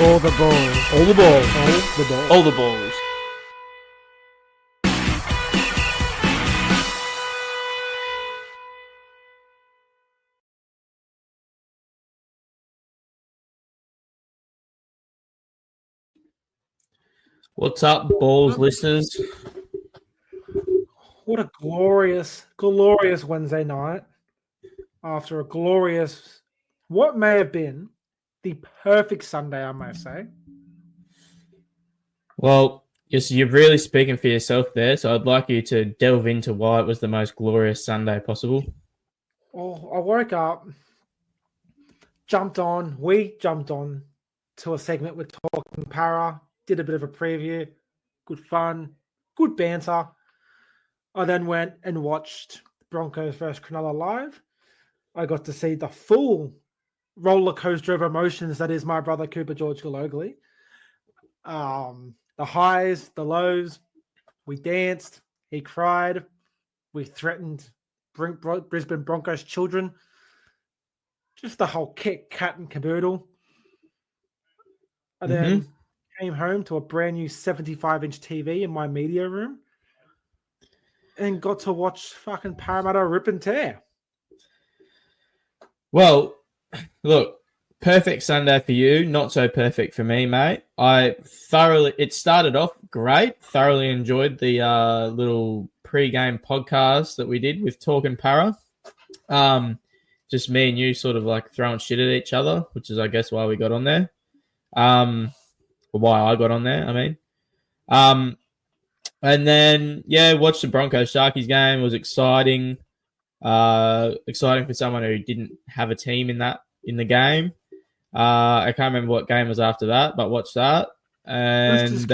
All the balls. All the balls. All the balls. All the balls. What's up, balls listeners? What a glorious, glorious Wednesday night after a glorious, what may have been the perfect Sunday, I may say. Well, you're really speaking for yourself there, so I'd like you to delve into why it was the most glorious Sunday possible. Oh, I woke up, we jumped on to a segment with Talking Para, did a bit of a preview, good fun, good banter. I then went and watched Broncos versus Cronulla live. I got to see the full roller coaster of emotions that is my brother Cooper George Galogly. The highs, the lows. We danced. He cried. We threatened Brisbane Broncos children. Just the whole kit, cat and caboodle. I then came home to a brand new 75-inch TV in my media room and got to watch fucking Parramatta rip and tear. Well, look, perfect Sunday for you, not so perfect for me, mate. It started off great. Thoroughly enjoyed the little pre-game podcast that we did with Talking Para. Just me and you sort of like throwing shit at each other, which is, I guess, why we got on there. Or why I got on there, I mean. And then, watched the Broncos Sharkies game. It was exciting. Exciting for someone who didn't have a team in the game. I can't remember what game was after that, but watched that. And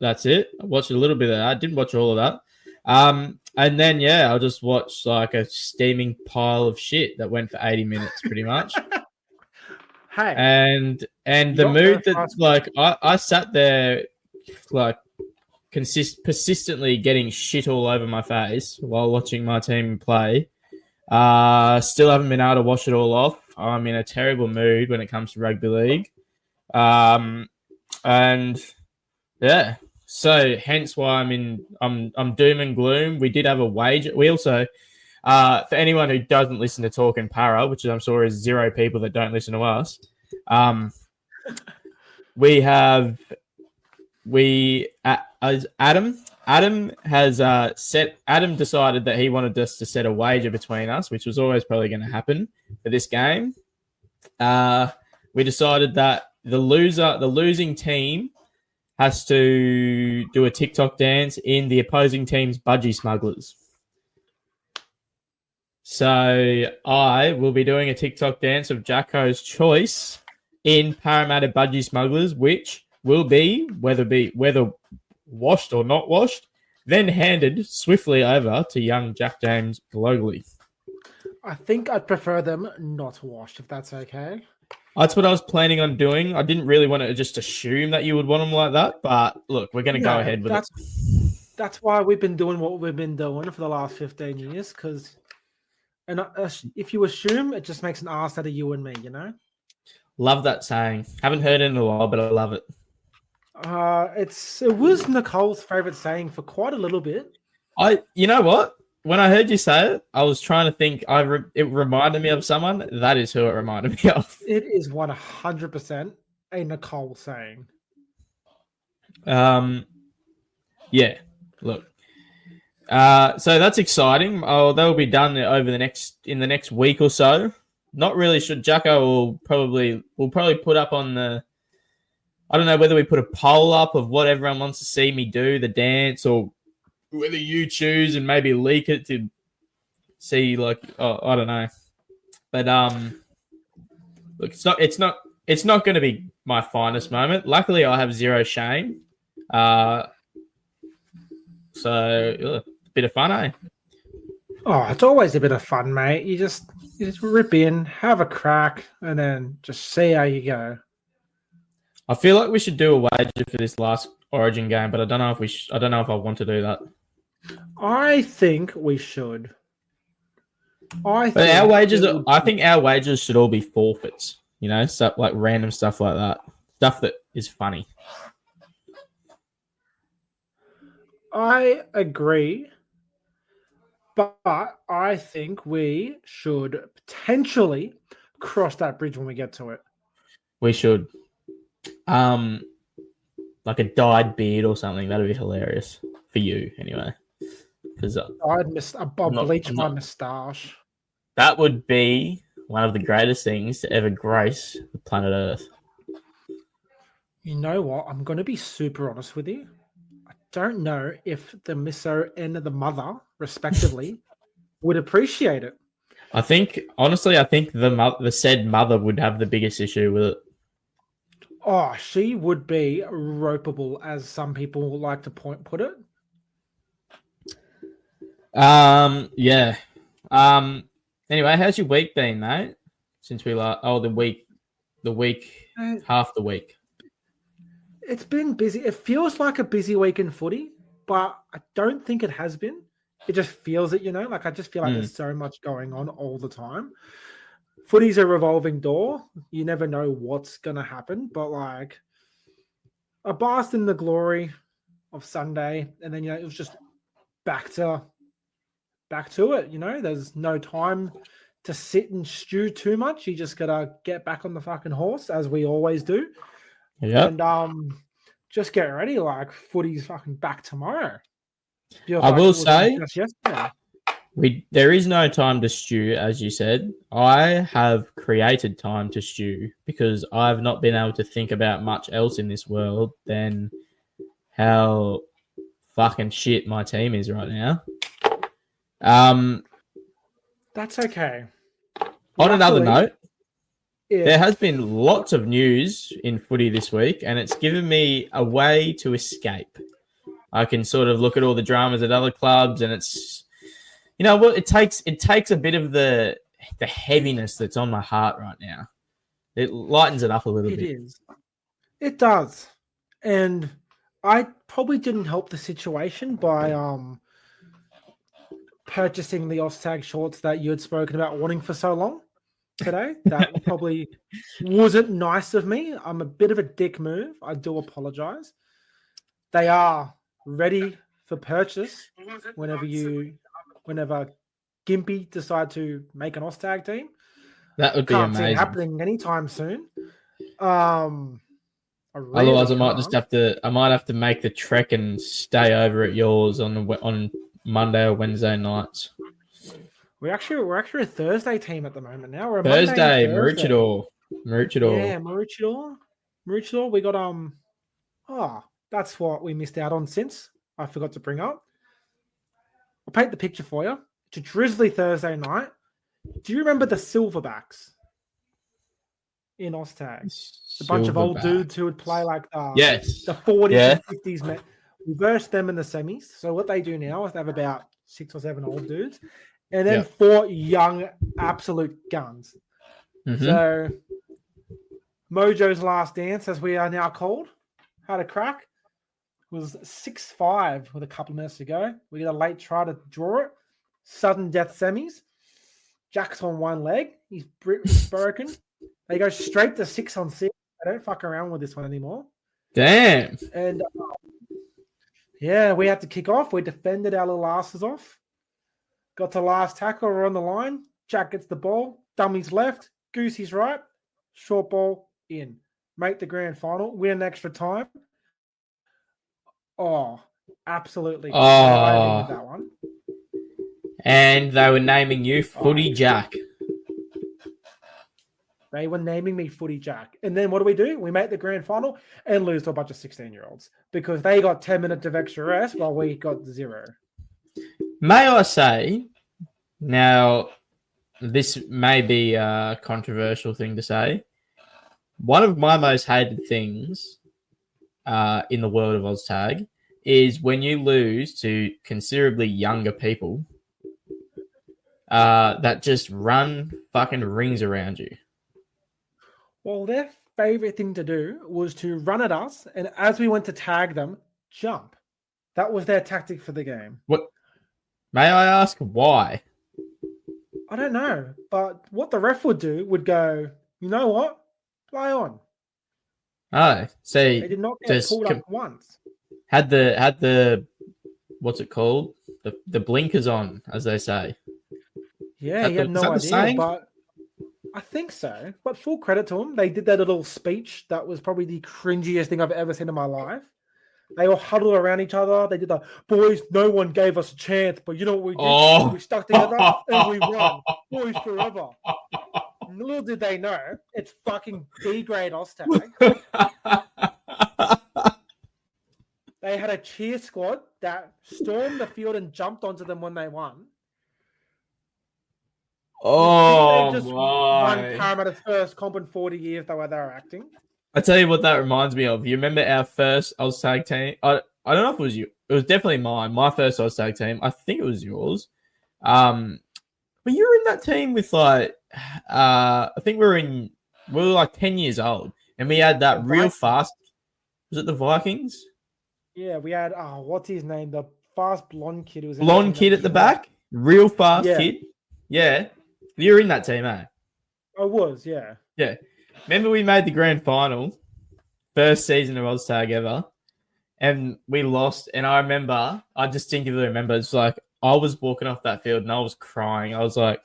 that's it. I watched a little bit of that. I didn't watch all of that. And then, I just watched like a steaming pile of shit that went for 80 minutes pretty much. Hey. And the mood that, like, I sat there, like, persistently getting shit all over my face while watching my team play. Still haven't been able to wash it all off. I'm in a terrible mood when it comes to rugby league. So hence why I'm doom and gloom. We did have a wager. We also, for anyone who doesn't listen to Talking Para, which I'm sure is zero people that don't listen to us, Adam decided that he wanted us to set a wager between us, which was always probably going to happen for this game. We decided that the losing team has to do a TikTok dance in the opposing team's Budgy Smugglers. So I will be doing a TikTok dance of Jacko's choice in Parramatta Budgy Smugglers, which will be whether washed or not washed, then handed swiftly over to young Jack James globally. I think I'd prefer them not washed, if that's okay. That's what I was planning on doing. I didn't really want to just assume that you would want them like that, but look, we're going to go ahead with it. That's why we've been doing what we've been doing for the last 15 years, because if you assume, it just makes an ass out of you and me, you know? Love that saying. Haven't heard it in a while, but I love it. It was Nicole's favorite saying for quite a little bit. You know what? When I heard you say it, I was trying to think. It reminded me of someone. That is who it reminded me of. It is 100% a Nicole saying. Yeah. Look. So that's exciting. Oh, that will be done in the next week or so. Not really sure. Jacko will probably put up on the. I don't know whether we put a poll up of what everyone wants to see me do, the dance, or whether you choose and maybe leak it to see, like, I don't know. But look, it's not going to be my finest moment. Luckily, I have zero shame. So a bit of fun, eh? Oh, it's always a bit of fun, mate. You just rip in, have a crack, and then just see how you go. I feel like we should do a wager for this last Origin game, but I don't know if I don't know if I want to do that. I think we should. I think our wages should all be forfeits. You know, stuff like random stuff like that. stuff that is funny. I agree, but I think we should potentially cross that bridge when we get to it. We should, like a dyed beard or something. That'd be hilarious for you, anyway. Because I'll bleach my moustache. That would be one of the greatest things to ever grace the planet Earth. You know what? I'm going to be super honest with you. I don't know if the misso and the mother, respectively, would appreciate it. I think, honestly, the said mother would have the biggest issue with it. Oh, she would be ropeable, as some people like to put it. Yeah. Anyway, how's your week been, mate? Since we the week, half the week. It's been busy. It feels like a busy week in footy, but I don't think it has been. It just feels it, like I just feel like there's so much going on all the time. Footy's a revolving door. You never know what's going to happen, but like I basked in the glory of Sunday, and then, it was just back to it. There's no time to sit and stew too much. You just got to get back on the fucking horse, as we always do. Yeah. And just get ready. Like footy's fucking back tomorrow. I will say, there is no time to stew, as you said. I have created time to stew because I've not been able to think about much else in this world than how fucking shit my team is right now. That's okay. On another note, there has been lots of news in footy this week, and it's given me a way to escape. I can sort of look at all the dramas at other clubs, and it's, it takes a bit of the heaviness that's on my heart right now. It lightens it up a little bit. It is. It does. And I probably didn't help the situation by purchasing the Ostag shorts that you had spoken about wanting for so long today. That probably wasn't nice of me. I'm a bit of a dick move. I do apologize. They are ready for purchase whenever Gimpy decide to make an Ostag team. That would be amazing. Can't see it happening anytime soon. Otherwise, I might have to make the trek and stay over at yours on Monday or Wednesday nights. We're actually a Thursday team at the moment now. We're a Thursday, Maroochydore. Yeah, Maroochydore. We got that's what we missed out on since I forgot to bring up. I'll paint the picture for you. It's a drizzly Thursday night. Do you remember the Silverbacks in Ostag? A bunch of old dudes who would play like the 40s and 50s. We versed them in the semis. So what they do now is they have about 6 or 7 old dudes and then 4 young absolute guns. Mm-hmm. So Mojo's last dance, as we are now called, had a crack. It was 6-5 with a couple of minutes to go. We got a late try to draw it. Sudden death semis. Jack's on one leg. He's broken. They go straight to 6-on-6. They don't fuck around with this one anymore. Damn. And we had to kick off. We defended our little asses off. Got to last tackle. We're on the line. Jack gets the ball. Dummy's left. Goosey's right. Short ball in. Make the grand final. Win extra time. Oh, absolutely. Oh. With that one. And they were naming you Footy Jack. They were naming me Footy Jack. And then what do? We make the grand final and lose to a bunch of 16-year-olds because they got 10 minutes of extra rest while we got 0. May I say, now, this may be a controversial thing to say. One of my most hated things in the world of Oztag is when you lose to considerably younger people that just run fucking rings around you. Well, their favorite thing to do was to run at us, and as we went to tag them, jump. That was their tactic for the game. What? May I ask why? I don't know, but what the ref would do would go, you know what? Play on. Oh, They see, did not get just pulled up once. had the what's it called? The blinkers on, as they say. Yeah, he had Is no that the idea, saying? but I think so. But full credit to them. They did that little speech. That was probably the cringiest thing I've ever seen in my life. They all huddled around each other. They did the boys, no one gave us a chance, but you know what we did? Oh, We stuck together and we won. Boys forever. Little did they know, it's fucking B-grade Oztag. They had a cheer squad that stormed the field and jumped onto them when they won. oh They've just won my! Parramatta's first comp in 40 years, the way they were acting. I tell you what, that reminds me of. You remember our first Oztag team? I don't know if it was you. It was definitely mine. My first Oztag team. I think it was yours. But you were in that team with like, I think we were like 10 years old, and we had that real fast. Was it the Vikings? Yeah, we had what's his name? The fast blonde kid who was blonde kid at the back, real fast kid. Yeah, you're in that team, eh? I was, yeah. Yeah. Remember we made the grand final, first season of Oztag ever, and we lost. And I distinctively remember, it's like I was walking off that field and I was crying. I was like,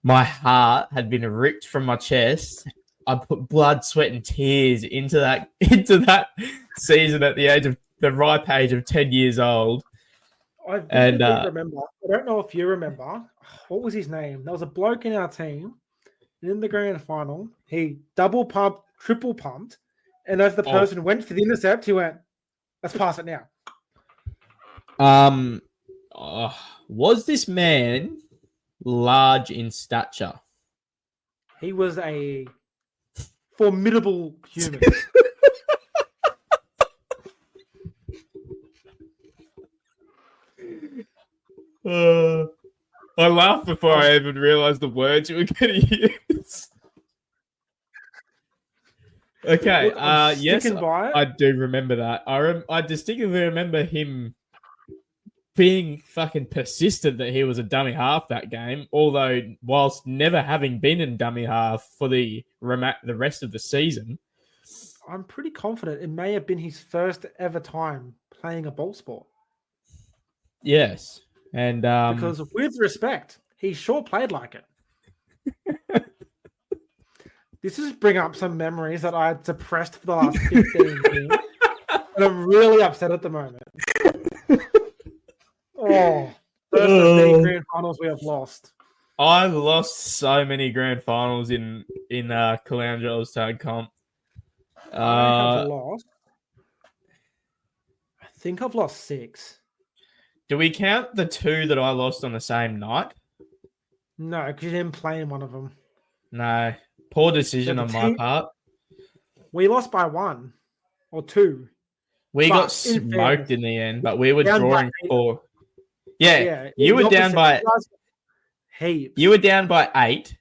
my heart had been ripped from my chest. I put blood, sweat, and tears into that season at the ripe age of 10 years old. I remember. I don't know if you remember. What was his name? There was a bloke in our team in the grand final. He double pumped, triple pumped, and as the person went for the intercept, he went, "Let's pass it now." Was this man large in stature? He was a formidable human. I laughed before I even realized the words you were going to use. Okay, Look, yes, I do remember that. I distinctly remember him being fucking persistent that he was a dummy half that game, although whilst never having been in dummy half for the rest of the season. I'm pretty confident it may have been his first ever time playing a ball sport. Yes. And because with respect, he sure played like it. This is bring up some memories that I had suppressed for the last 15 years. And I'm really upset at the moment. First of many grand finals we have lost. I lost so many grand finals in Caloundra Oztag comp. I think I've lost 6. Do we count the 2 that I lost on the same night? No, because you didn't play in one of them. No. Poor decision on my part. We lost by 1 or 2. We got smoked in the end, but we were drawing 4. Yeah, you were down by heaps. You were down by 8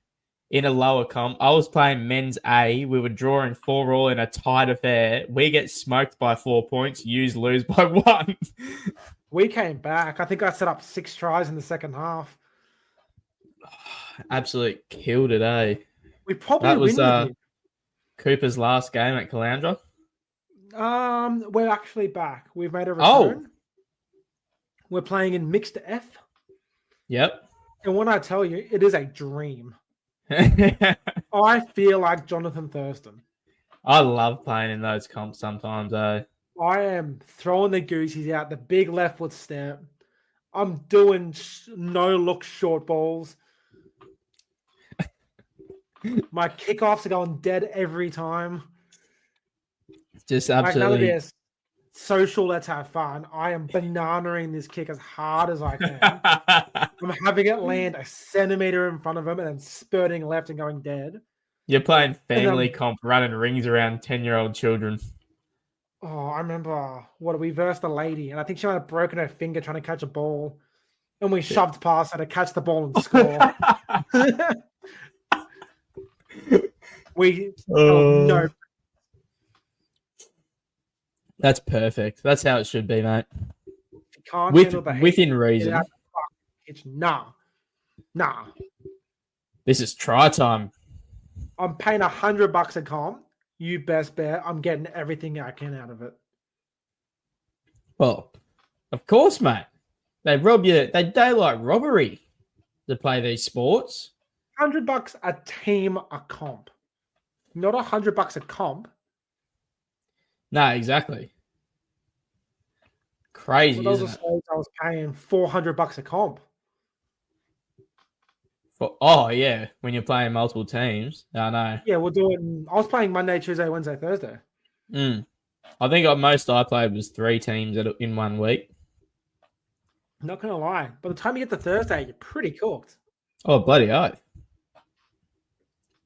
in a lower comp. I was playing men's A. We were drawing 4-all in a tight affair. We get smoked by 4 points. You lose by 1. We came back. I think I set up 6 tries in the second half. Absolutely killed it, eh? We probably that was Cooper's last game at Caloundra. We're actually back. We've made a return. We're playing in mixed F. Yep. And when I tell you, it is a dream. I feel like Jonathan Thurston. I love playing in those comps sometimes, eh? I am throwing the goosies out, the big left foot step. I'm doing no-look short balls. My kickoffs are going dead every time. Just absolutely. Like, social, let's have fun. I am bananaing this kick as hard as I can. I'm having it land a centimeter in front of him and then spurting left and going dead. You're playing family comp, running rings around 10-year-old children. Oh, I remember we versed a lady, and I think she might have broken her finger trying to catch a ball, and we shoved past her to catch the ball and score. No. That's perfect. That's how it should be, mate. Can't within reason. It's nah. This is try time. I'm paying $100 a comp. you best bet I'm getting everything I can out of it. Well, of course, mate. They rob you. They daylight robbery to play these sports. $100 a team a comp, not $100 a comp. No, exactly. Crazy, Well, those isn't are it? shows I was paying $400 a comp. Oh yeah, when you're playing multiple teams, I know. Yeah, we're doing. I was playing Monday, Tuesday, Wednesday, Thursday. I think most I played was 3 teams in 1 week. Not gonna lie, by the time you get to Thursday, you're pretty cooked. Oh bloody oath!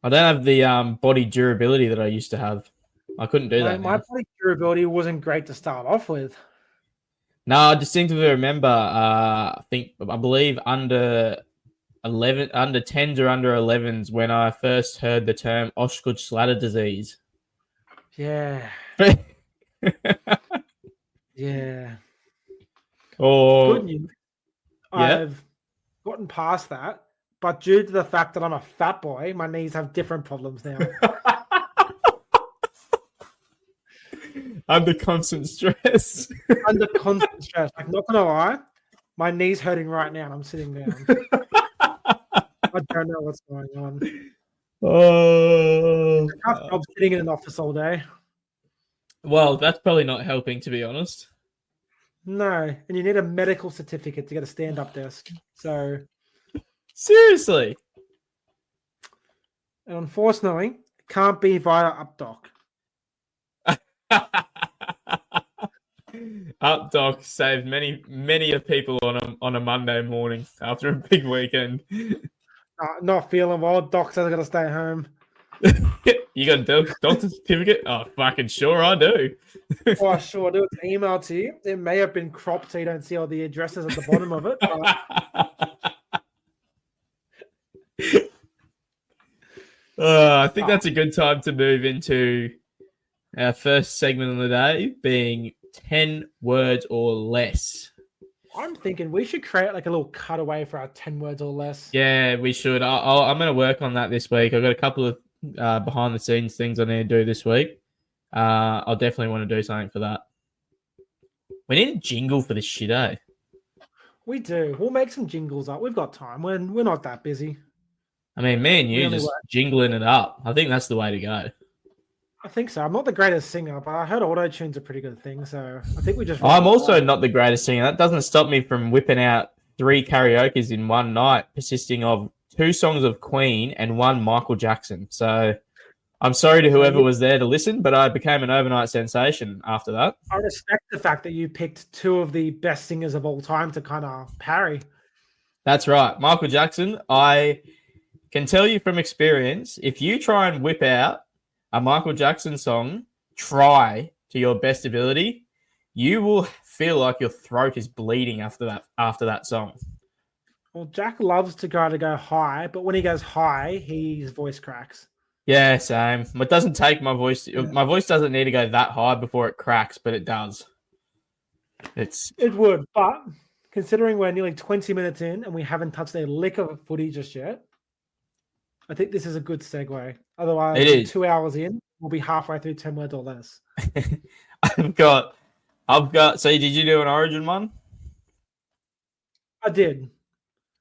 I don't have the body durability that I used to have. I couldn't do that. My body durability wasn't great to start off with. No, I distinctly remember. I believe under 10s or under 11s when I first heard the term Osgood-Schlatter disease. Yeah. Yeah. Oh, Good news. yeah. I've gotten past that, but due to the fact that I'm a fat boy, my knees have different problems now. Under constant stress. Under constant stress. Like, not gonna lie, my knee's hurting right now and I'm sitting down. I don't know what's going on. Oh, I'm sitting in an office all day. well, that's probably not helping, to be honest. No, and you need a medical certificate to get a stand-up desk. So, Seriously. and unfortunately, it can't be via UpDoc. UpDoc saved many of people on a Monday morning after a big weekend. Not feeling well. Doc says I gotta stay home. You got a doctor's certificate? Oh, fucking sure I do. Oh, I sure do. It's emailed to you. It may have been cropped so you don't see all the addresses at the bottom of it. I think that's a good time to move into our first segment of the day, being 10 words or less. I'm thinking we should create like a little cutaway for our 10 words or less. Yeah, we should. I'm going to work on that this week. I've got a couple of behind the scenes things I need to do this week. I'll definitely want to do something for that. We need a jingle for this shit, eh? We do. We'll make some jingles up. We've got time. We're not that busy. I mean, me and you just jingling it up. I think that's the way to go. I think so. I'm not the greatest singer, but I heard auto-tune's a pretty good thing. So I think we just... I'm also not the greatest singer. That doesn't stop me from whipping out 3 karaokes in one night, consisting of 2 songs of Queen and 1 Michael Jackson. So I'm sorry to whoever was there to listen, but I became an overnight sensation after that. I respect the fact that you picked 2 of the best singers of all time to kind of parry. That's right. Michael Jackson, I can tell you from experience, if you try and whip out a Michael Jackson song, try to your best ability, you will feel like your throat is bleeding after that song. Well, Jack loves to go high, but when he goes high, his voice cracks. Yeah, same. It doesn't take my voice. My voice doesn't need to go that high before it cracks, but it does. It would, but considering we're nearly 20 minutes in and we haven't touched a lick of footy just yet, I think this is a good segue. Otherwise, it is. 2 hours in, we'll be halfway through 10 words or less. I've got. So, did you do an Origin one? I did.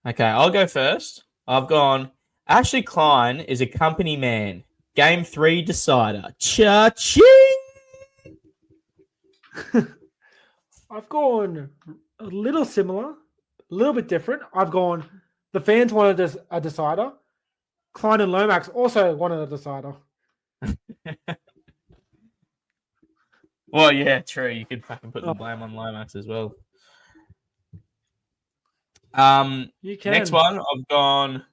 Okay, I'll go first. I've gone. Ashley Klein is a company man. Game 3 decider. Cha-ching! I've gone a little similar, a little bit different. I've gone. The fans wanted a decider. Klein and Lomax also wanted a decider. Well, yeah, true. You could fucking put the blame on Lomax as well. You can. Next one, I've gone.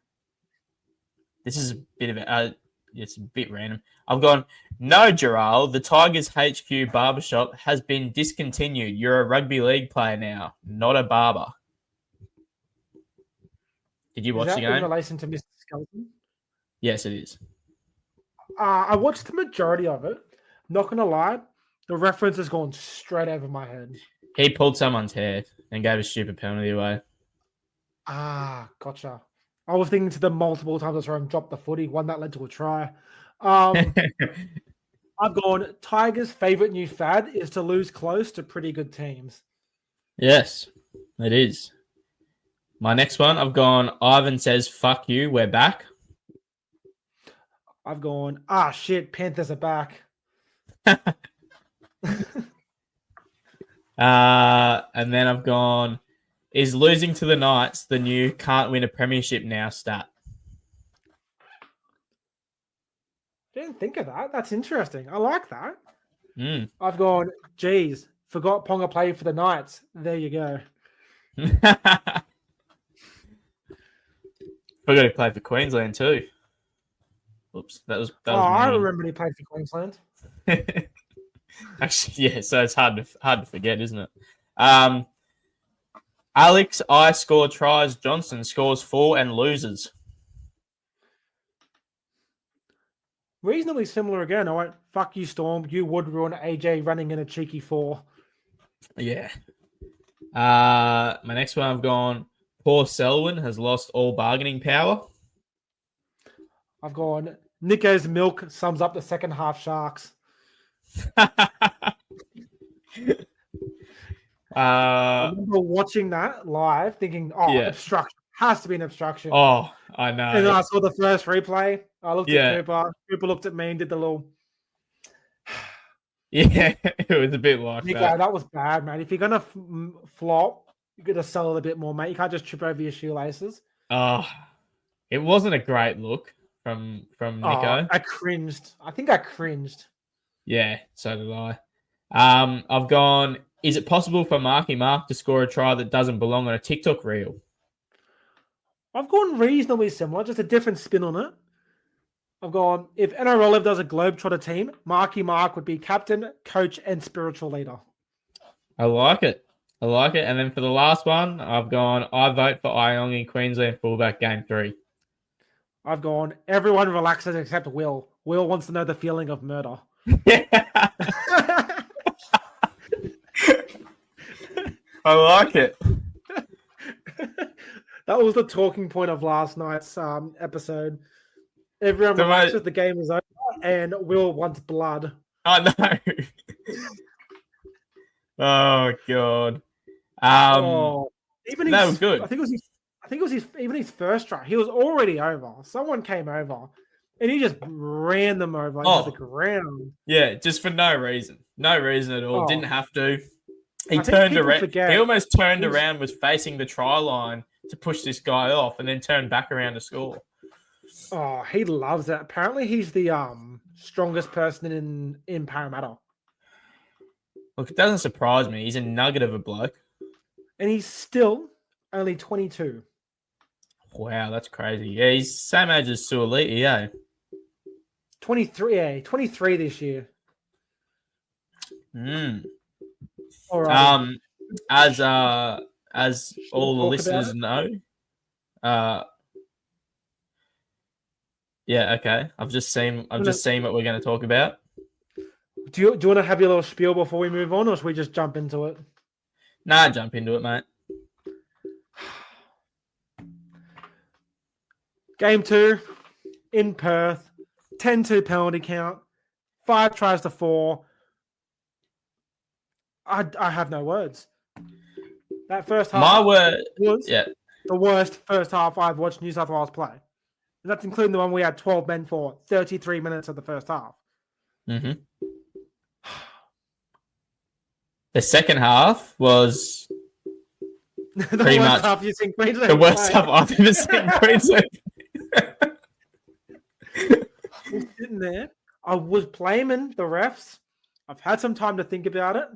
This is a bit of it's a bit random. I've gone. No, Gerald, the Tigers HQ barbershop has been discontinued. You're a rugby league player now, not a barber. Did you watch the game? In relation to Mr. Skeleton? Yes, it is. I watched the majority of it. Not gonna lie, the reference has gone straight over my head. He pulled someone's hair and gave a stupid penalty away. Ah, gotcha. I was thinking to the multiple times I saw him drop the footy, one that led to a try. I've gone Tigers' favourite new fad is to lose close to pretty good teams. Yes, it is. My next one, I've gone Ivan says, fuck you, we're back. I've gone, shit, Panthers are back. And then I've gone, is losing to the Knights the new can't win a premiership now stat? Didn't think of that. That's interesting. I like that. Mm. I've gone, geez, forgot Ponga played for the Knights. There you go. Forgot he played for Queensland too. Oops, that was I me. remember he played for Queensland. Actually, yeah, so it's hard to forget, isn't it? Alex, I score tries. Johnson scores 4 and loses. Reasonably similar again. I went, fuck you, Storm. You would ruin AJ running in a cheeky 4. Yeah. My next one I've gone, poor Selwyn has lost all bargaining power. I've gone, Nico's milk sums up the second half Sharks. I remember watching that live thinking, obstruction. Has to be an obstruction. Oh, I know. And then I saw the first replay. I looked at Cooper. Cooper looked at me and did the little... Yeah, it was a bit like Nico, that. That was bad, man. If you're going to flop, you got to sell it a bit more, mate. You can't just trip over your shoelaces. Oh, it wasn't a great look from Nico. I cringed. I think I cringed. Yeah, so did I. I've gone, is it possible for Marky Mark to score a try that doesn't belong on a TikTok reel? I've gone reasonably similar, just a different spin on it. I've gone, if NRL does a Globetrotter team, Marky Mark would be captain, coach, and spiritual leader. I like it. And then for the last one, I've gone, I vote for Iong Queensland fullback game 3. I've gone, everyone relaxes except Will. Will wants to know the feeling of murder. I like it. That was the talking point of last night's episode. Everyone relaxes, the game is over, and Will wants blood. I know. Oh God. Even that was good. I think it was his first try. He was already over. Someone came over, and he just ran them over into the ground. Yeah, just for no reason. No reason at all. Didn't have to. He turned around. He almost turned around, was facing the try line to push this guy off, and then turned back around to score. Oh, he loves that. Apparently, he's the strongest person in Parramatta. Look, it doesn't surprise me. He's a nugget of a bloke. And he's still only 22. Wow, that's crazy. Yeah, he's same age as Suoliti, yeah. 23 this year. All right. As all the listeners know, yeah, okay. I've just seen what we're going to talk about. Do you want to have your little spiel before we move on, or should we just jump into it? Nah, jump into it, mate. Game 2 in Perth, 10-2 penalty count, 5 tries to 4. I have no words. That first half was the worst first half I've watched New South Wales play. And that's including the one we had 12 men for 33 minutes of the first half. Mm-hmm. The second half was pretty much the worst half I've ever seen Queensland. I was sitting there. I was blaming the refs. I've had some time to think about it.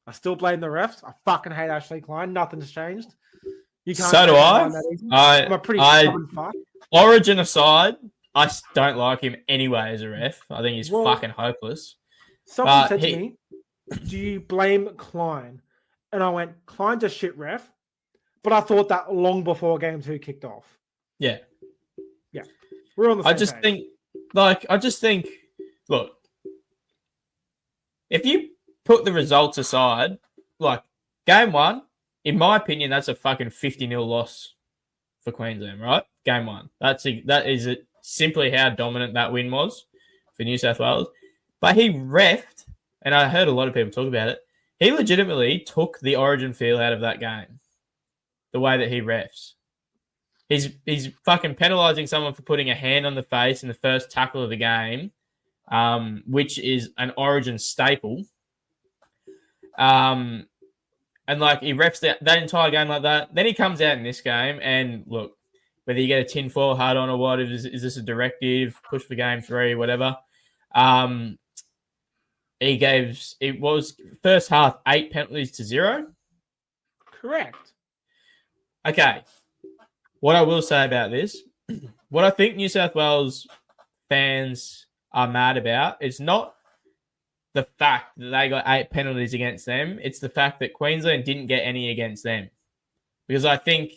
I still blame the refs. I fucking hate Ashley Klein. Nothing's changed. You can't. So do I. I'm a pretty stubborn fuck. Origin aside, I don't like him anyway as a ref. I think he's fucking hopeless. Someone said to me, do you blame Klein? And I went, Klein's a shit ref. But I thought that long before game 2 kicked off. Yeah. Yeah. We're on the same page. I just think, look, if you put the results aside, like game 1, in my opinion, that's a fucking 50-0 loss for Queensland, right? Game 1. That is simply how dominant that win was for New South Wales. But he refed, and I heard a lot of people talk about it. He legitimately took the origin feel out of that game. The way that he refs. He's fucking penalising someone for putting a hand on the face in the first tackle of the game, which is an origin staple. And like he refs that entire game like that. Then he comes out in this game and look, whether you get a tinfoil hat on or what, is this a directive, push for game 3, whatever. It was first half 8 penalties to 0. Correct. Okay. What I will say about this, what I think New South Wales fans are mad about is not the fact that they got 8 penalties against them. It's the fact that Queensland didn't get any against them. Because I think,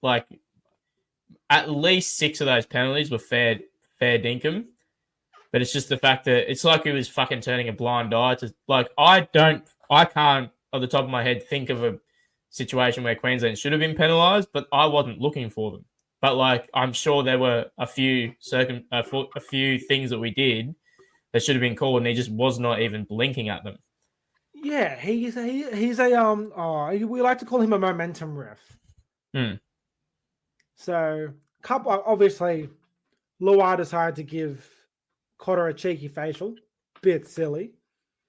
like, at least 6 of those penalties were fair dinkum. But it's just the fact that it's like he was fucking turning a blind eye to, like, I can't, off the top of my head, think of a situation where Queensland should have been penalised, but I wasn't looking for them. But, like, I'm sure there were a few things that we did that should have been called, and he just was not even blinking at them. Yeah, he's a we like to call him a momentum ref. So, obviously, Luai decided to give Cotter a cheeky facial, bit silly.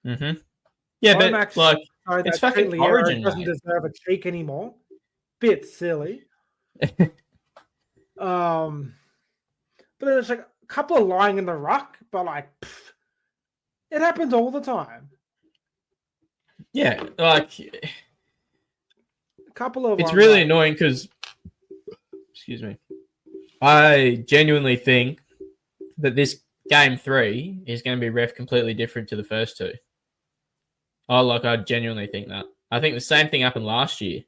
Mm-hmm. Yeah, but like it's fucking origin. Doesn't deserve a cheek anymore. Bit silly. But there's like a couple of lying in the ruck, but like it happens all the time. Yeah, like a couple of. It's really annoying because, excuse me, I genuinely think that this game 3 is going to be ref completely different to the first 2. I genuinely think that. I think the same thing happened last year.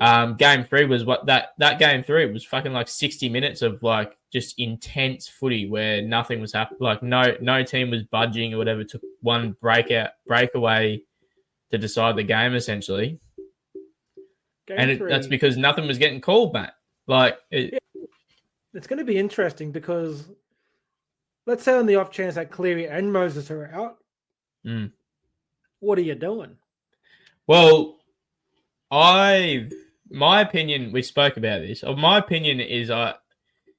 Game 3 was that game 3 was fucking like 60 minutes of like just intense footy where nothing was happening. Like no team was budging or whatever. Took one breakaway to decide the game essentially. That's because nothing was getting called, Matt. It's going to be interesting because let's say on the off chance that Cleary and Moses are out. What are you doing? Well, my opinion, we spoke about this. My opinion is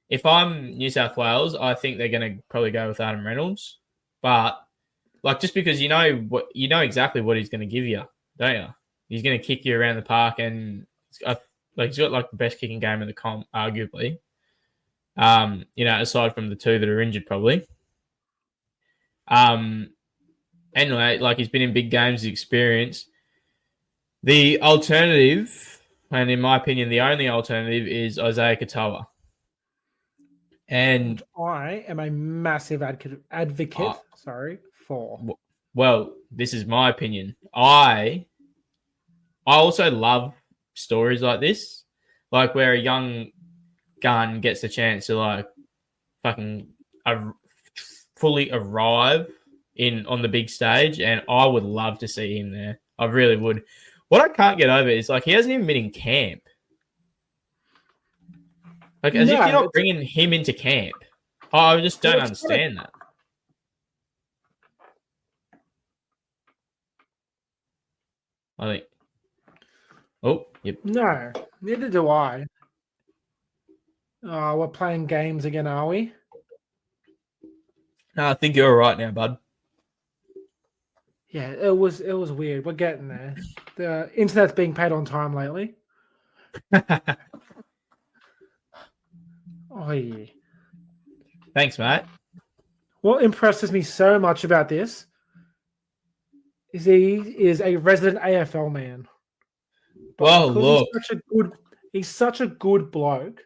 if I'm New South Wales, I think they're going to probably go with Adam Reynolds. But like just because you know exactly what he's going to give you, don't you? He's going to kick you around the park, and he's got like the best kicking game in the comp, arguably. Aside from the 2 that are injured, probably. Anyway, like he's been in big games, the experience. The alternative, and in my opinion, the only alternative is Isaiah Katoa. And I am a massive advocate. For. Well, this is my opinion. I also love stories like this, like where a young gun gets the chance to like fucking fully arrive on the big stage, and I would love to see him there. I really would. What I can't get over is like he hasn't even been in camp. Like as if you're not bringing him into camp. I just don't understand that. I think. Oh, yep. No, neither do I. We're playing games again, are we? No, I think you're all right now, bud. Yeah, it was weird. We're getting there. The internet's being paid on time lately. Oh yeah. Thanks, mate. What impresses me so much about this is he is a resident AFL man. Well, look. He's such a good bloke.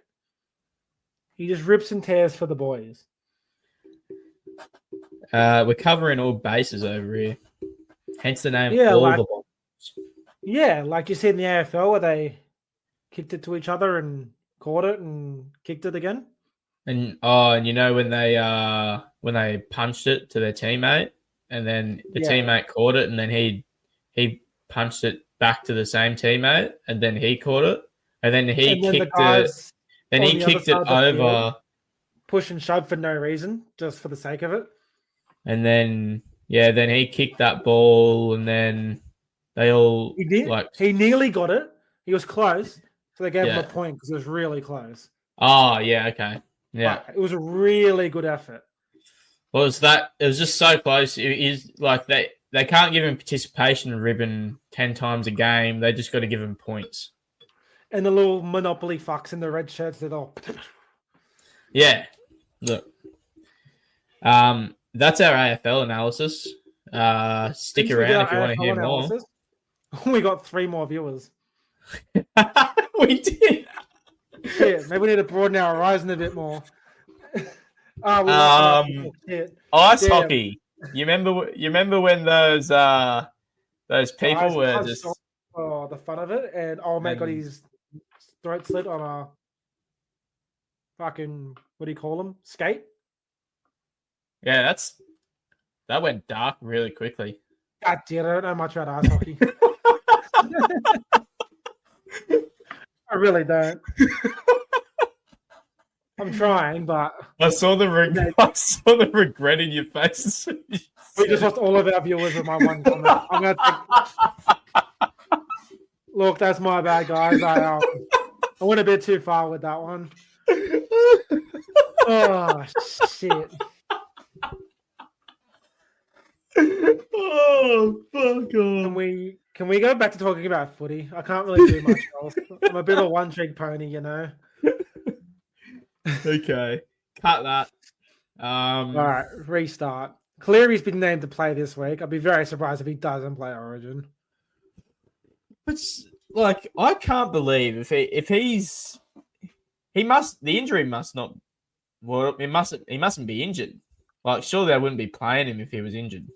He just rips and tears for the boys. We're covering all bases over here. Hence the name All the Balls. Yeah, like you said in the AFL where they kicked it to each other and caught it and kicked it again. And you know when they punched it to their teammate and then the teammate caught it and then he punched it back to the same teammate and then he caught it and then he kicked it. Then he kicked it over. Push and shove for no reason, just for the sake of it. And then then he kicked that ball, and then they all He did. like He nearly got it. He was close, so they gave him Yeah. a point because it was really close. Oh yeah, okay. Yeah. But it was a really good effort. Well, it was just so close. It is like they can't give him participation ribbon 10 times a game. They just got to give him points. And the little Monopoly fucks in the red shirts did all. Yeah. Look. That's our AFL analysis. Stick around if you want to hear more. We got 3 more viewers. We did. Shit, maybe we need to broaden our horizon a bit more. Ice hockey. You remember when those people were just the fun of it, and old mate got his throat slit on a fucking, what do you call them? Skate? Yeah, that went dark really quickly. God damn, I don't know much about ice hockey. I really don't. I'm trying, but I saw the regret in your face. We just lost all of our viewers with my one comment. I'm gonna look. That's my bad, guys. I went a bit too far with that one. Oh shit! Oh fuck off! Can we go back to talking about footy? I can't really do much else. I'm a bit of a one-trick pony, you know. Okay, cut that. All right, restart. Cleary's been named to play this week. I'd be very surprised if he doesn't play Origin. But like, I can't believe the injury must not. Well, he mustn't be injured. Like, surely they wouldn't be playing him if he was injured.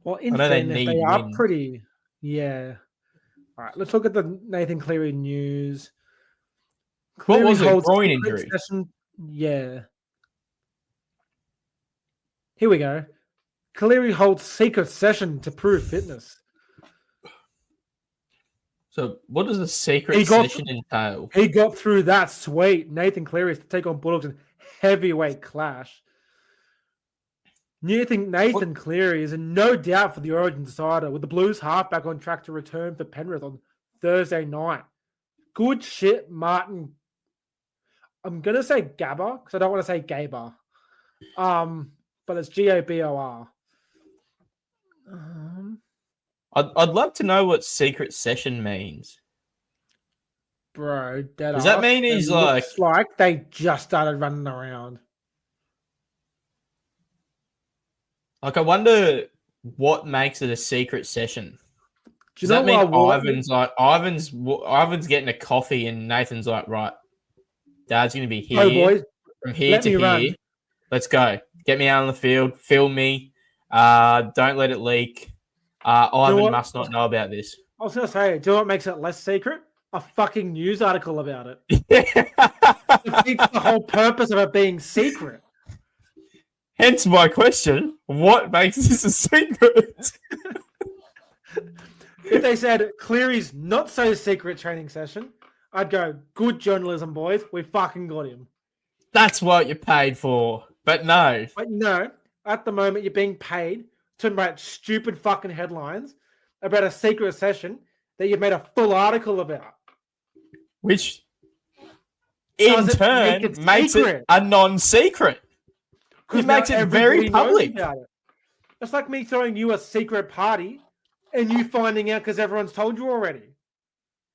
Well, in fairness, they are pretty. Yeah. All right, let's look at the Nathan Cleary news. What was it? Groin injury? Yeah. Here we go. Cleary holds secret session to prove fitness. So, what does a secret session entail? He got through that. Sweet. Nathan Cleary is to take on Bulldogs in heavyweight clash. Nathan Cleary is in no doubt for the Origin decider, with the Blues halfback on track to return for Penrith on Thursday night. Good shit, Martin. I'm going to say Gabba because I don't want to say Gaber. But it's Gobor. I'd love to know what secret session means. Bro, does that mean he's like they just started running around? Like, I wonder what makes it a secret session. Does that mean Ivan's getting a coffee and Nathan's like, right, Dad's going to be here boys, from here to here. Run. Let's go. Get me out on the field. Film me. Don't let it leak. Ivan must not know about this. I was going to say, do you know what makes it less secret? A fucking news article about it. Defeats the whole purpose of it being secret. Hence my question, what makes this a secret? If they said Cleary's not so secret training session, I'd go, good journalism, boys. We fucking got him. That's what you're paid for. But no. But no, at the moment you're being paid to write stupid fucking headlines about a secret session that you've made a full article about. Which in turn makes it a non-secret. It makes it very public. It's like me throwing you a secret party and you finding out because everyone's told you already.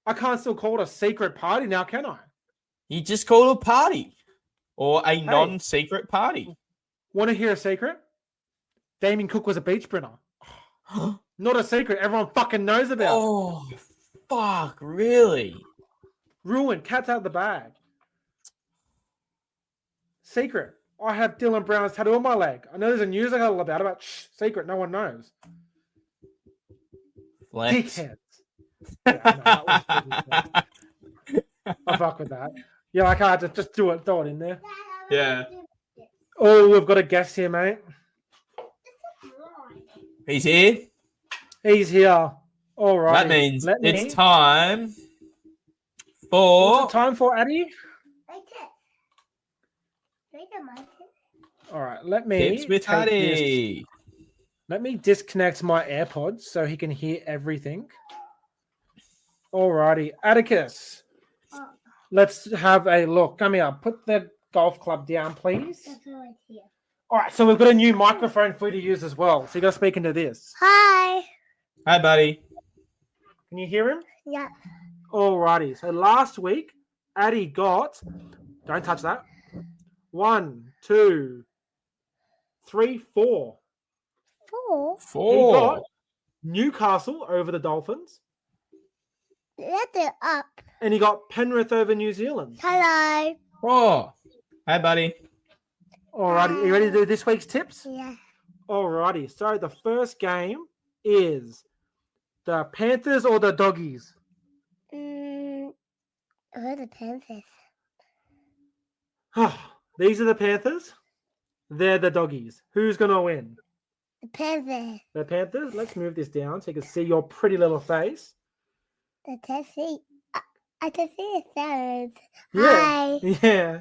I can't still call it a secret party now, can I? You just call it a party or a non-secret party. Want to hear a secret? Damien Cook was a beach sprinter. Not a secret. Everyone fucking knows about it. Oh, fuck. Really? Ruined. Cat's out of the bag. Secret. I have Dylan Brown's tattoo on my leg. I know there's a news article about it, but secret. No one knows. Flex. Dickheads. Yeah, I fuck with that. Yeah, I can't just do it. Throw it in there. Yeah. Oh, we've got a guest here, mate. He's here? He's here. All right. That means it's time for... What's it time for, Addy? All right, let Tips me with take this. Huddy. Let me disconnect my AirPods so he can hear everything. Alrighty, Atticus. Let's have a look. Come here. Put the golf club down, please. That's right here. All right, so we've got a new microphone for you to use as well. So you got to speak into this. Hi. Hi, buddy. Can you hear him? Yeah. Alrighty. So last week, Addy got. Don't touch that. 1, 2, 3, 4. 4. He 4. got Newcastle over the Dolphins, Let it up. and he got Penrith over New Zealand. Hello. 4. Hi, buddy. Alrighty, are you ready to do this week's tips? Yeah. Alrighty, so the first game is the Panthers or the Doggies. Who are the Panthers? These are the Panthers. They're the Doggies. Who's going to win? The Panthers. The Panthers? Let's move this down so you can see your pretty little face. The Tessie. I can see the sound. Yeah. Hi. Yeah.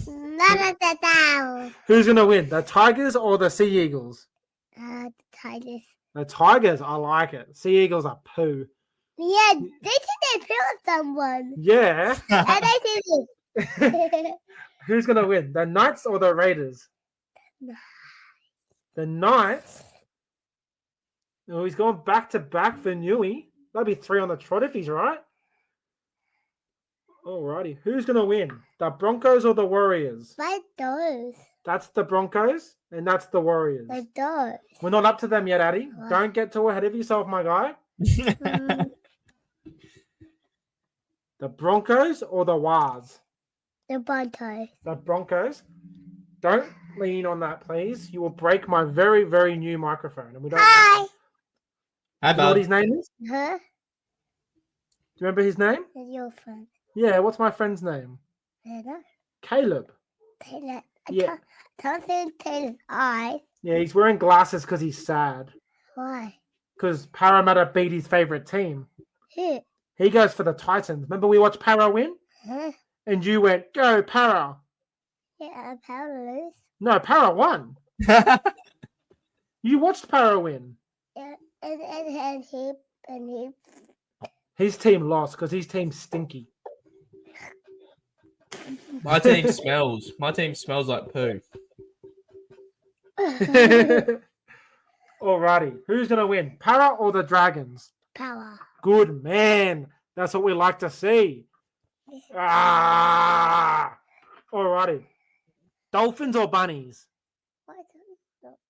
None of the down. Who's going to win? The Tigers or the Sea Eagles? The Tigers. The Tigers, I like it. Sea Eagles are poo. Yeah, they think they killed someone. Yeah. And they did it. Who's going to win? The Knights or the Raiders? The Knights. Oh, he's going back to back for Newey. That'd be 3 on the trot if he's right. Alrighty. Who's going to win? The Broncos or the Warriors? My doors. That's the Broncos and that's the Warriors. My doors. We're not up to them yet, Addy. What? Don't get too ahead of yourself, my guy. The Broncos or the Wars? The Broncos. The Broncos. Don't lean on that, please. You will break my very, very new microphone. And we don't. Hi. Hi, Do you know what bud. his name is? Huh? Do you remember his name? That's your friend. Yeah, what's my friend's name? Taylor. Caleb. Taylor. Yeah. Can't see Taylor's eyes. Yeah, he's wearing glasses because he's sad. Why? Because Parramatta beat his favorite team. Who? He goes for the Titans. Remember we watched Para win? Huh? And you went, go, Para. Yeah, I'm powerless. No, Para won. You watched Para win. Yeah, and he. His team lost because his team's stinky. My team smells. My team smells like poo. Alrighty. Who's going to win? Para or the Dragons? Power. Good man. That's what we like to see. Ah! Alrighty. Dolphins or bunnies? Why don't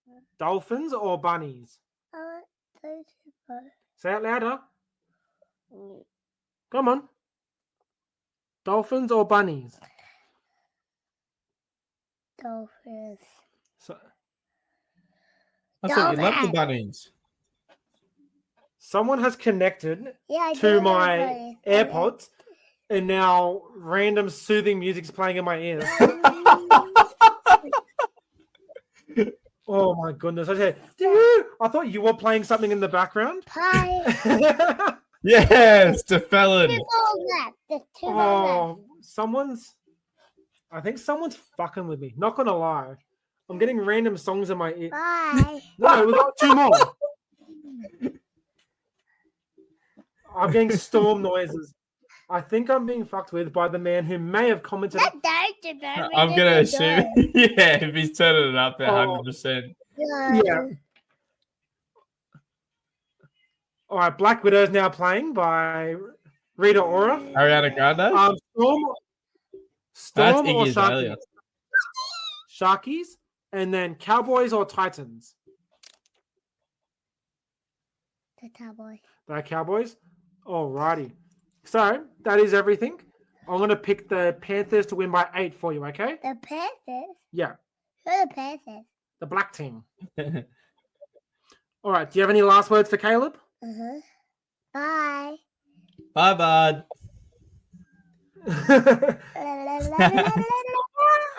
you Dolphins or bunnies? I want those people. Say it louder. Come on. Dolphins or bunnies? Dolphins. So, I thought you loved the bunnies. someone has connected Yeah, I to do love my bunnies. AirPods, and now random soothing music's playing in my ears. Oh my goodness! I thought you were playing something in the background. Pie. Yes, the felon. Two more left. There's two more left. I think someone's fucking with me. Not gonna lie, I'm getting random songs in my ear. Bye. No, we got 2 more. I'm getting storm noises. I think I'm being fucked with by the man who may have commented. I'm going to assume. Yeah, if he's turning it up at 100%. Yeah. All right, Black Widow is now playing by Rita Ora. Ariana Grande? Storm That's or Iggy Azalea. Sharkies, and then Cowboys or Titans. The cowboy. The Cowboys. Alrighty. So that is everything. I'm gonna pick the Panthers to win by 8 for you. Okay? The Panthers? Yeah, Who are the Panthers? the black team. All right. Do you have any last words for Caleb? Uh-huh. Bye. Bye, bud.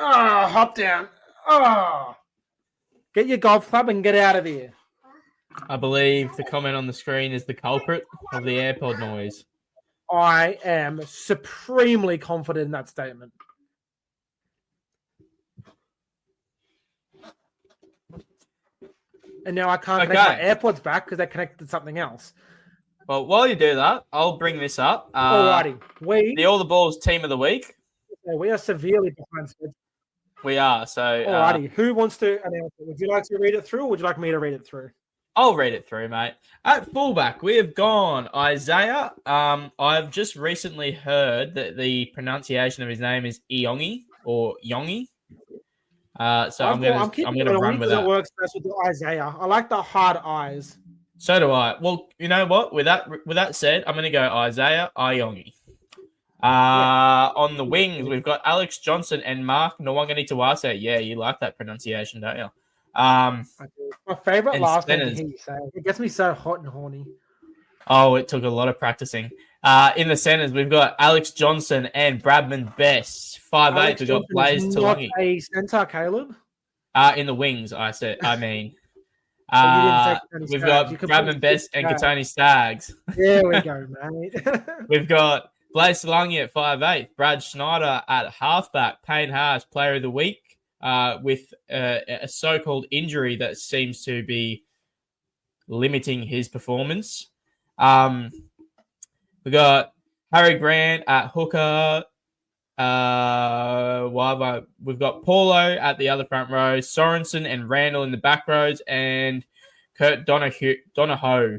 Oh, hop down. Oh. Get your golf club and get out of here. I believe the comment on the screen is the culprit of the AirPod noise. I am supremely confident in that statement. and now I can't connect my AirPods back because they're connected to something else. Well, while you do that, I'll bring this up. Alrighty. The All the Balls team of the week. We are severely behind schedule. We are. So, alrighty. Who wants to announce it? Would you like to read it through or would you like me to read it through? I'll read it through, mate. At fullback, we have gone Isaiah. I've just recently heard that the pronunciation of his name is Iongi or Yongi. So I'm gonna run with that. It works best with the Isaiah. I like the hard eyes. So do I. Well, you know what? With that said, I'm gonna go Isaiah Iongi. On the wings, we've got Alex Johnson and Mark Nwanganituwase. Yeah, you like that pronunciation, don't you? My favorite last name to centers. hear you say. It gets me so hot and horny. Oh, it took a lot of practicing. In the centers, we've got Alex Johnson and Bradman Best. 5'8". We've got Blaze Talongi. A center, Kaleb. In the wings, I mean. We've Staggs. got Bradman Best and Katoni Staggs. There we go, mate. We've got Blaze Talongi at 5'8". Brad Schneider at halfback. Payne Haas, player of the week, with a so-called injury that seems to be limiting his performance. We got Harry Grant at hooker. We've got Paulo at the other front row, Sorensen and Randall in the back rows, and Kurt Donahoe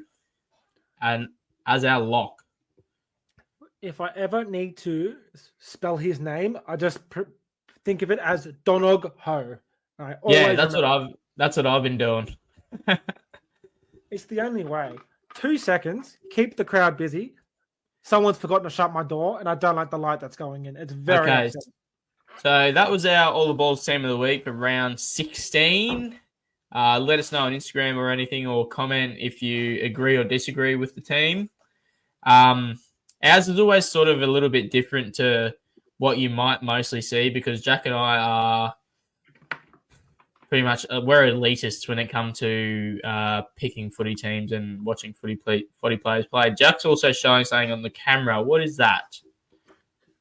and as our lock. If I ever need to spell his name, I just think of it as Donog Ho. Yeah, that's what I've been doing. It's the only way. 2 seconds, keep the crowd busy. Someone's forgotten to shut my door, and I don't like the light that's going in. It's very upsetting. So that was our All the Balls team of the week for round 16. Let us know on Instagram or anything, or comment if you agree or disagree with the team. Ours is always sort of a little bit different to what you might mostly see because Jack and I are pretty much we're elitists when it comes to picking footy teams and watching footy players play. Jack's also showing something on the camera. What is that?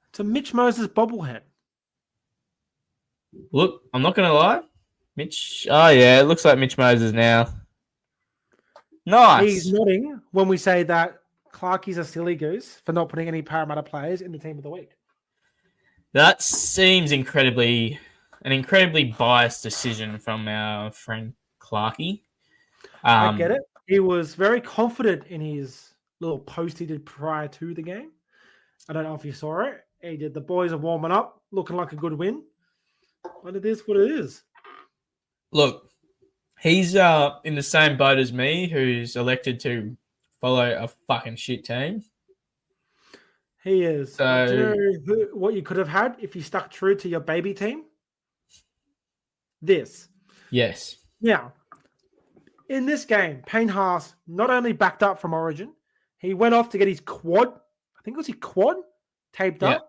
It's a Mitch Moses bobblehead. Look, I'm not going to lie. Mitch. Oh, yeah, it looks like Mitch Moses now. Nice. He's nodding when we say that Clarkie's a silly goose for not putting any Parramatta players in the team of the week. That seems an incredibly biased decision from our friend Clarkie. I get it. He was very confident in his little post he did prior to the game. I don't know if you saw it. He did. The boys are warming up, looking like a good win. But it is what it is. Look, he's in the same boat as me, who's elected to follow a fucking shit team. He is. So, do you know what you could have had if you stuck true to your baby team? This. Yes. Now, in this game, Payne Haas not only backed up from Origin, he went off to get his quad. I think it was his quad taped up.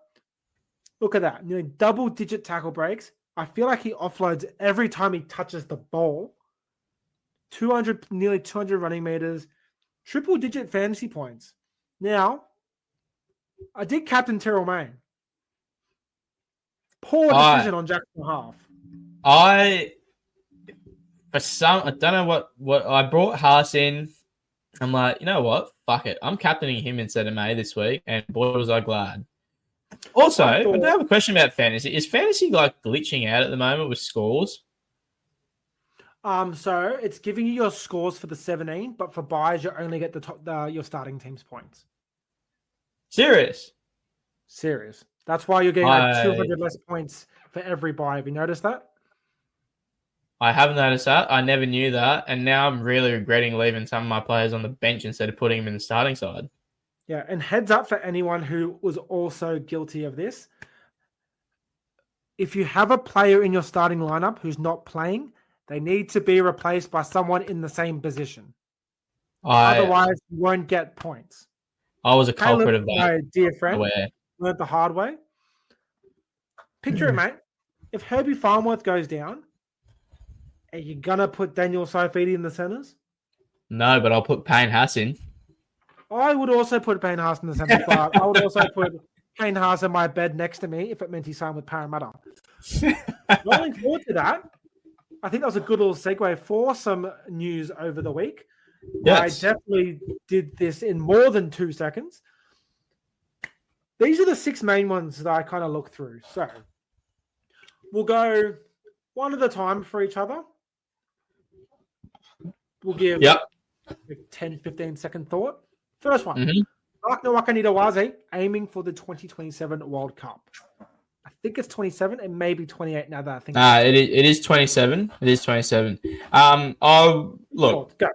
Look at that. Nearly double-digit tackle breaks. I feel like he offloads every time he touches the ball. Nearly 200 running meters. Triple-digit fantasy points. Now, I did captain Terrell Mayne. Poor decision on Jack's behalf. I don't know what I brought Haas in. I'm like, you know what? Fuck it. I'm captaining him instead of May this week, and boy was I glad. Also, I do have a question about fantasy. Is fantasy like glitching out at the moment with scores? So it's giving you your scores for the 17, but for buys you only get your starting team's points. Serious. That's why you're getting like 200 less points for every buy. Have you noticed that? I haven't noticed that. I never knew that. And now I'm really regretting leaving some of my players on the bench instead of putting them in the starting side. Yeah, and heads up for anyone who was also guilty of this. If you have a player in your starting lineup who's not playing, they need to be replaced by someone in the same position. Otherwise, you won't get points. I was a culprit of that. My dear friend, learned the hard way. Picture it, mate. If Herbie Farnworth goes down, are you going to put Daniel Saifidi in the centres? No, but I'll put Payne Haas in. I would also put Payne Haas in the centres, but I would also put Payne Haas in my bed next to me if it meant he signed with Parramatta. Looking forward to that. I think that was a good little segue for some news over the week. Yes. I definitely did this in more than 2 seconds. These are the 6 main ones that I kind of look through. So we'll go one at a time for each other. We'll give Yep. a 10, 15-second thought. First one. Mhm. Mark Nawaqanitawase aiming for the 2027 World Cup. I think it's 27. It may be 28 now that I think. It is 27. It is 27. Look, Go.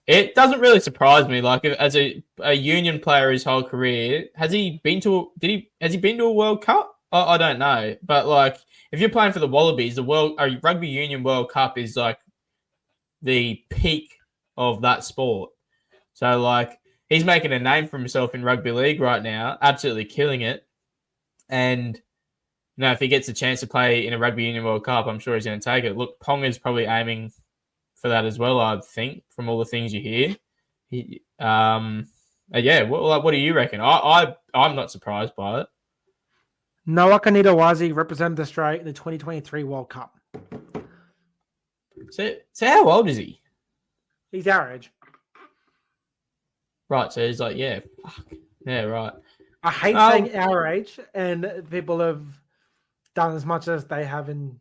it doesn't really surprise me. Like, as a Union player his whole career, has he been to a World Cup? I don't know, but like, if you're playing for the Wallabies, the Rugby Union World Cup is like the peak of that sport. So like, he's making a name for himself in rugby league right now, absolutely killing it. And if he gets a chance to play in a Rugby Union World Cup, I'm sure he's going to take it. Look, Ponga's probably aiming for that as well, I think, from all the things you hear. What do you reckon? I'm not surprised by it. Nawaqanitawase represented Australia in the 2023 World Cup. So how old is he? He's our age. Right, so he's like, yeah, fuck. Yeah, right. I hate saying our age, and people have done as much as they have in.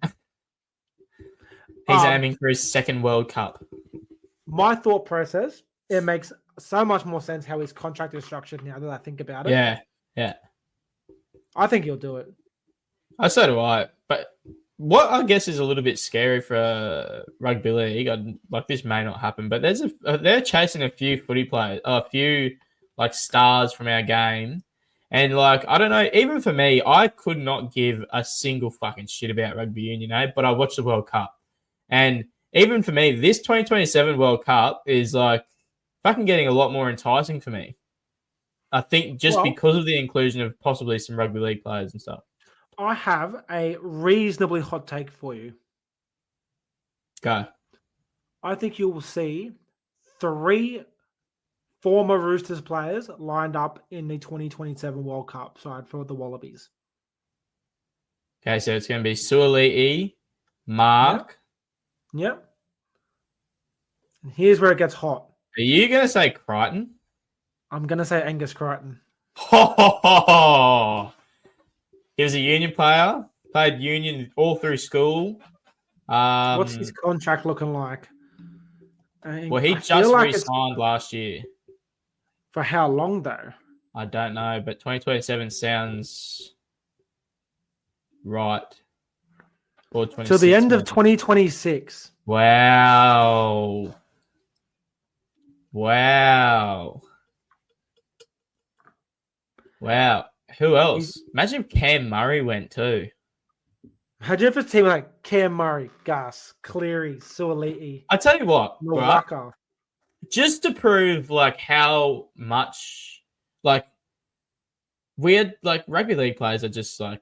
He's aiming for his second World Cup. My thought process, it makes so much more sense how his contract is structured now that I think about it. Yeah. I think he'll do it. So do I. But what I guess is a little bit scary for rugby league, like this may not happen, but they're chasing a few footy players, a few like stars from our game. And like, I don't know, even for me, I could not give a single fucking shit about rugby union, but I watched the World Cup. And even for me, this 2027 World Cup is like fucking getting a lot more enticing for me. I think just because of the inclusion of possibly some rugby league players and stuff. I have a reasonably hot take for you. Go. I think you will see 3 former Roosters players lined up in the 2027 World Cup side for the Wallabies. Okay, so it's going to be Suoli'i, Mark. Yep. And here's where it gets hot. Are you going to say Crichton? I'm going to say Angus Crichton. He was a Union player, played Union all through school. What's his contract looking like? He just re-signed last year. For how long, though? I don't know, but 2027 sounds right. Or Till the end of 2026. Wow. Who else? Imagine if Cam Murray went too. Imagine if a team like Cam Murray, Gus, Cleary, Suoli'i. I tell you what, right? Just to prove like how much like weird like rugby league players are just like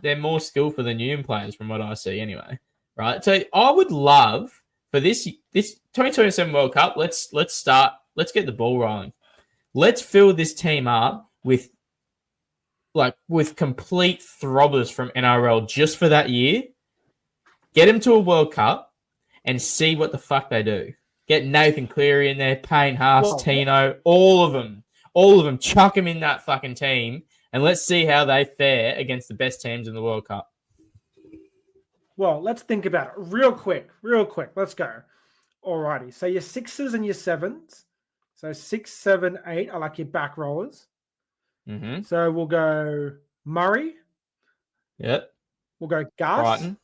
they're more skillful than Union players from what I see anyway. Right. So I would love for this 2027 World Cup, let's get the ball rolling. Let's fill this team up with complete throbbers from NRL just for that year. Get them to a World Cup and see what the fuck they do. Get Nathan Cleary in there, Payne Haas, Tino, all of them. Chuck them in that fucking team and let's see how they fare against the best teams in the World Cup. Well, let's think about it real quick. Let's go. Alrighty. So your 6s and your 7s. So 6, 7, 8 are like your back rollers. Mm-hmm. So we'll go Murray. Yep. We'll go Gus. Brighton.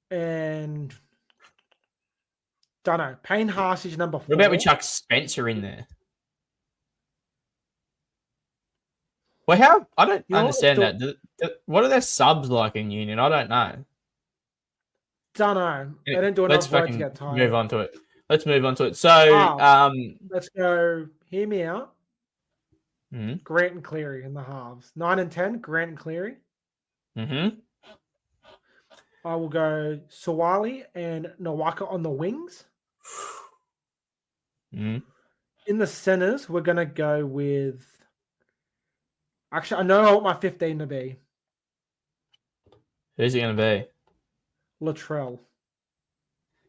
And don't know. Payne Haas is number 4. What about we chuck Spencer in there? Well, I don't understand that. What are their subs like in Union? I don't know. Don't know. They don't do enough work to get tired. Let's move on to it. So, let's go. Hear me out. Mm-hmm. Grant and Cleary in the halves. 9 and 10, Grant and Cleary. Mm-hmm. I will go Suwali and Nawaka on the wings. Mm-hmm. In the centers, we're going to go with... Actually, I know what my 15 to be. Who's it going to be? Latrell.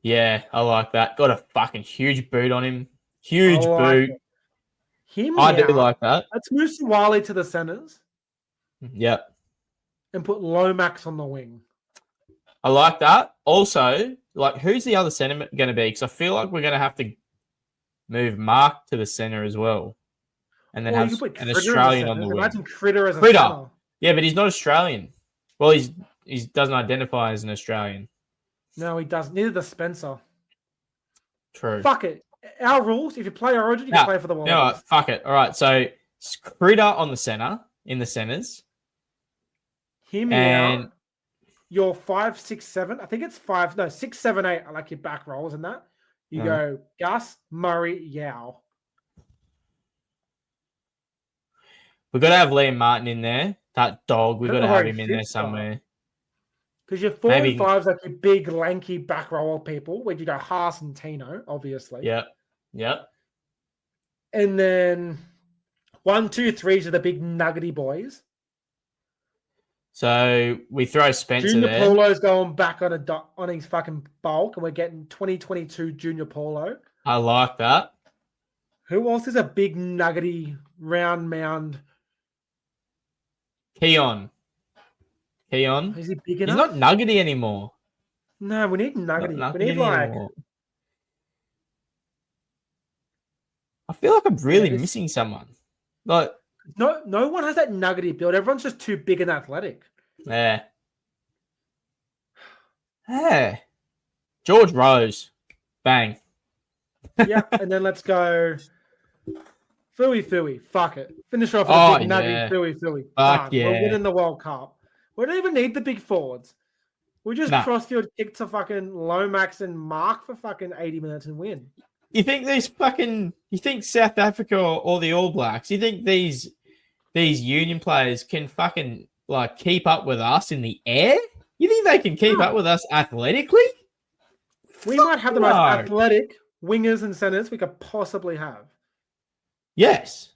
Yeah, I like that. Got a fucking huge boot on him. I Huge like boot. it. Him I do now. like that. Let's move Wally to the centers Yep. and put Lomax on the wing. I like that. Also, like, who's the other centre going to be? Because I feel like we're going to have to move Mark to the centre as well. And then Or you have could put an Critter Australian as a on the center. wing. Imagine Critter as a Critter. center. Yeah, but he's not Australian. Well, he doesn't identify as an Australian. No, he doesn't. Neither does Spencer. True. Fuck it. Our rules, if you play Origin, you Yeah. can play for the You know Wallabies. what? Fuck it. All right, so Critter on the centre, in the centres. Hear me And out. Your 5, 6, 7. I think it's 5. No, 6, 7, 8. I like your back rolls and that. You go Gus, Murray, Yao. we've got to have Liam Martin in there. That dog, we've I got don't to know have where him he in there fits, though. somewhere. Because your 4 Maybe- and 5s like your big, lanky back roll people, where you go Haas and Tino, obviously. Yep. And then 1, 2, 3s are the big nuggety boys. So we throw Spencer Junior there. Polo's going back on his fucking bulk, and we're getting 2022 Junior Polo. I like that. Who else is a big nuggety round mound? Keon. Is he big He's enough? not nuggety anymore. No, we need nuggety. Not We need nuggety like anymore. I feel like I'm really this- missing someone. Like, no one has that nuggety build. Everyone's just too big and athletic. yeah. George Rose. Bang. Yeah, and then let's go Fooey. Fuck it. Finish off with Oh, a big nugget yeah. Fooey. Fuck Done. yeah. We're winning the World Cup. We don't even need the big forwards. We just Nah. crossfield kick to fucking Lomax and Mark for fucking 80 minutes and win. You think you think South Africa or the All Blacks, you think these union players can fucking like keep up with us in the air? You think they can keep No. up with us athletically? We might have the most no. athletic wingers and centers we could possibly have. Yes.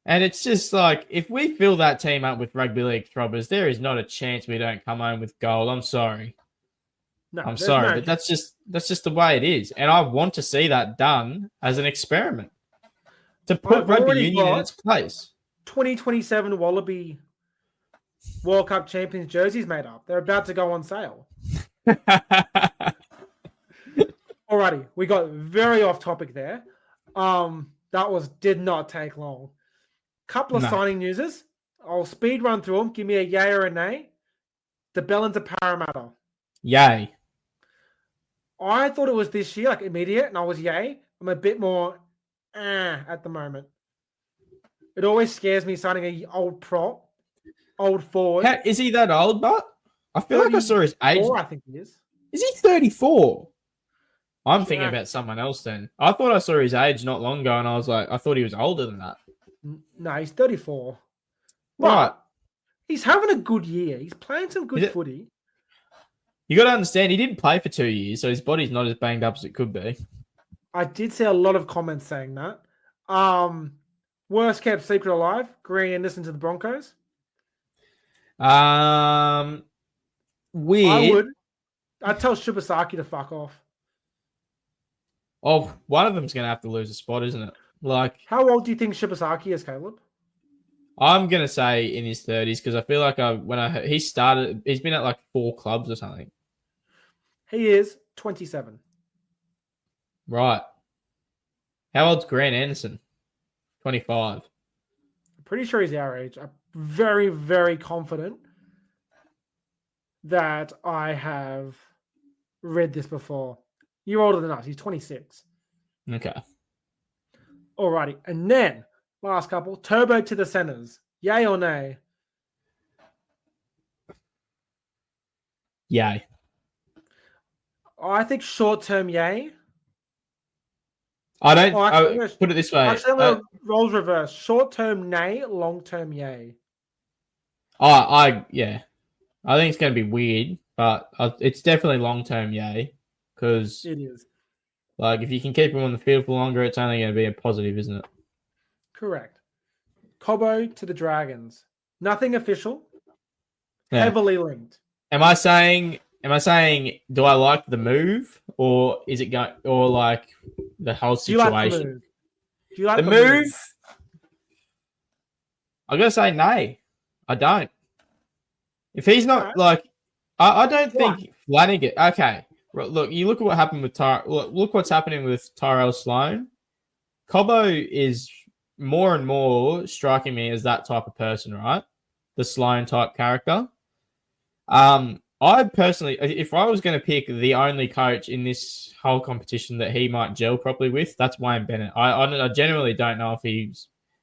And it's just like, if we fill that team up with rugby league throbbers, there is not a chance we don't come home with gold. I'm sorry. No, I'm there's sorry, no- but that's just the way it is. And I want to see that done as an experiment to put I've rugby already union in got- its place. 2027 Wallaby World Cup champions jerseys made up. They're about to go on sale. Alrighty, we got very off topic there. That did not take long. Couple of No. signing newses. I'll speed run through them. Give me a yay or a nay. The Bellins to Parramatta. Yay. I thought it was this year, like immediate, and I was yay. I'm a bit more at the moment. It always scares me signing an old prop, old forward. Is he that old, but I feel like I saw his age. 34, I think he is. Is he 34? I'm thinking Yeah. about someone else then. I thought I saw his age not long ago and I was like, I thought he was older than that. No, he's 34. Right. But he's having a good year. He's playing some good Is it- footy. You got to understand, he didn't play for 2 years, so his body's not as banged up as it could be. I did see a lot of comments saying that. Worst kept secret alive, Green Anderson to the Broncos. Weird. I'd tell Shibasaki to fuck off. Oh, one of them's going to have to lose a spot, isn't it? Like, How old do you think Shibasaki is, Kaleb? I'm going to say in his 30s because I feel like he started, he's been at like 4 clubs or something. He is 27. Right. How old's Grant Anderson? 25. I'm pretty sure he's our age. I'm very, very confident that I have read this before. You're older than us. He's 26. Okay. Alrighty. And then, last couple, Turbo to the centers. Yay or nay? Yay. I think short-term yay. I don't actually, put it this way. Actually, I'm going to roles reverse. Short-term nay, long-term yay. Yeah. I think it's going to be weird, but it's definitely long-term yay because It is. like if you can keep him on the field for longer, it's only going to be a positive, isn't it? Correct. Cobo to the Dragons. Nothing official. Yeah. Heavily linked. Am I saying? Do I like the move, or is it going, or like the whole Do you like the situation? move? Do you like The the move? I gotta say, nay, I don't. If he's not Alright. like, I don't Why? think Flanagan. Okay, look, you look at what happened with look what's happening with Tyrell Sloan. Cobbo is more and more striking me as that type of person, right? The Sloan type character. I personally, if I was going to pick the only coach in this whole competition that he might gel properly with, that's Wayne Bennett. I genuinely don't know if he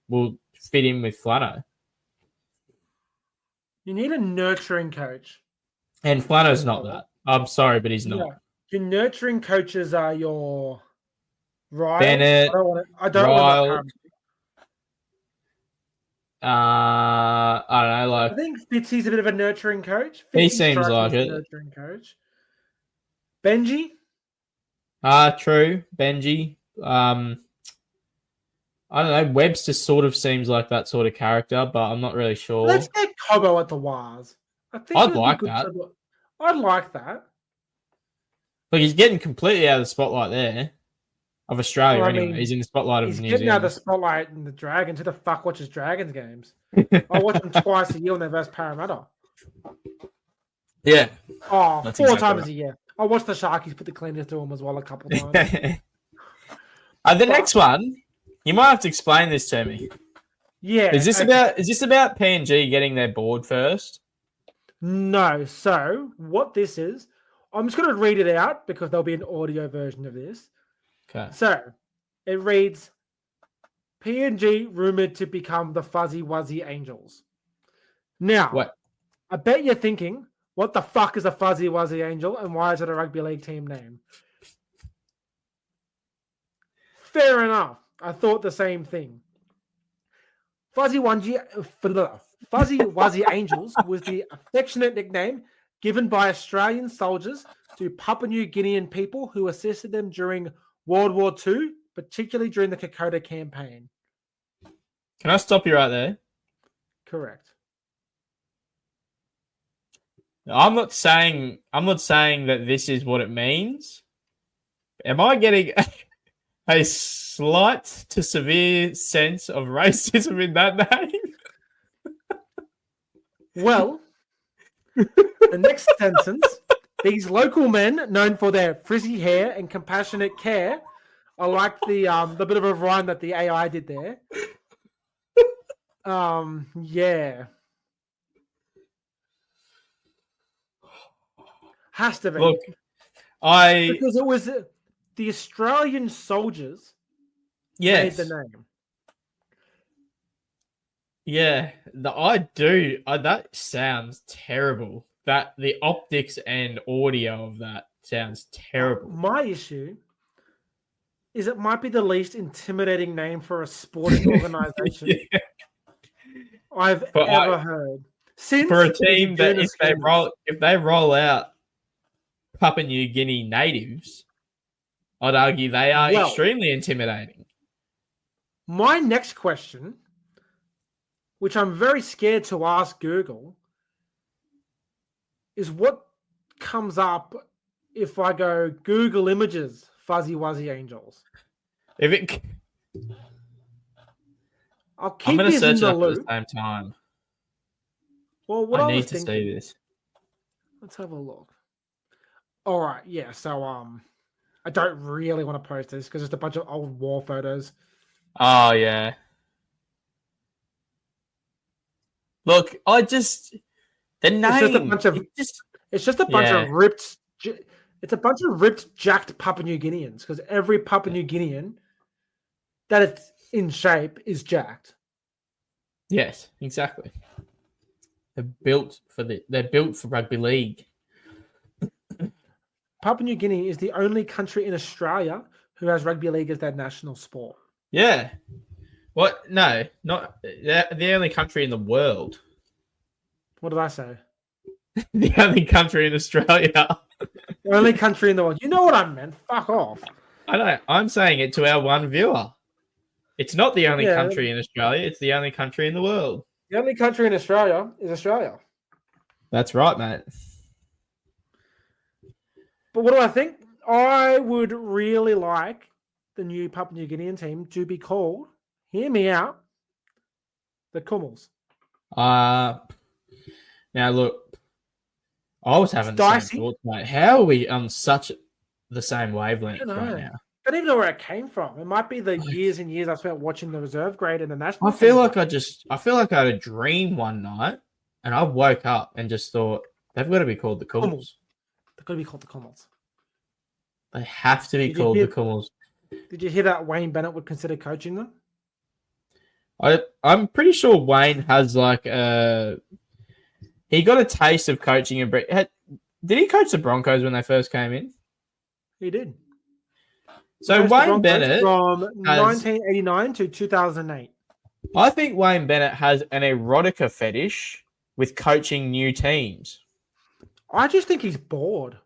will fit in with Flano. You need a nurturing coach. And Flano's not that. I'm sorry, but he's not. Yeah. Your nurturing coaches are your Riles. Bennett, I don't want Ryle. I don't know. I Like, think Fitzy's a bit of a nurturing coach. he Fitzy seems strikes me like as a it. nurturing coach. Benji. True. Benji. I don't know. Webster sort of seems like that sort of character, but I'm not really sure. Let's get Cobbo at the Wars. I think I'd it would be like good that. I'd like that. Look, he's getting completely out of the spotlight there of Australia. Well, I anyway, mean, he's in the spotlight of He's New getting out of the Zealand. spotlight in the Dragons. Who the fuck watches Dragons games? I watch them twice a year when they versus Parramatta. Yeah. Oh, That's four exactly times right. a year. I watch the Sharkies put the cleaners through them as well a couple times. The next one, you might have to explain this to me. Yeah. Is this about PNG getting their board first? No. So what this is, I'm just going to read it out because there'll be an audio version of this. Okay. So it reads, PNG rumored to become the Fuzzy Wuzzy Angels. Now, What? I bet you're thinking, what the fuck is a Fuzzy Wuzzy Angel and why is it a rugby league team name? Fair enough. I thought the same thing. Fuzzy Wuzzy Angels was the affectionate nickname given by Australian soldiers to Papua New Guinean people who assisted them during World War II, particularly during the Kokoda campaign. Can I stop you right there? Correct. I'm not saying that this is what it means. Am I getting a slight to severe sense of racism in that name? Well, the next sentence, these local men known for their frizzy hair and compassionate care. I like the bit of a rhyme that the AI did there. Yeah. Has to be. Look, because it was the Australian soldiers made the name. Yeah, that sounds terrible. That the optics and audio of that sounds terrible. My issue is it might be the least intimidating name for a sporting organization I've ever heard. Since for a team that if they roll out Papua New Guinea natives, I'd argue they are extremely intimidating. My next question, which I'm very scared to ask Google, is what comes up if I go Google Images Fuzzy Wuzzy Angels. I'm going to search it up at the same time. Well, what I need to see this. Let's have a look. All right, yeah. So, I don't really want to post this because it's a bunch of old war photos. Oh yeah. Look, the name. It's just a bunch of ripped. It's a bunch of ripped, jacked Papua New Guineans because every Papua New Guinean that it's in shape is jacked. Yes, exactly. They're built for rugby league. Papua New Guinea is the only country in Australia who has rugby league as their national sport. Yeah. What? No, not the only country in the world. What did I say? The only country in Australia. The only country in the world. You know what I meant. Fuck off. I know. I'm saying it to our one viewer. It's not the only country in Australia. It's the only country in the world. The only country in Australia is Australia. That's right, mate. But what do I think? I would really like the new Papua New Guinean team to be called, hear me out, the Kummels. Now look, I was having the same dicey. thoughts, mate. How are we on such the same I wavelength don't know. right now? I don't even know where it came from. It might be the years and years I spent watching the reserve grade and the national. I feel like I had a dream one night, and I woke up and just thought they've got to be called the Kummels. They've got to be called the Kummels. They have to be called the Kummels. Did you hear that Wayne Bennett would consider coaching them? I'm pretty sure Wayne has he got a taste of coaching. Did he coach the Broncos when they first came in? He did. So Wayne Bennett from 1989 to 2008. I think Wayne Bennett has an erotica fetish with coaching new teams. I just think he's bored.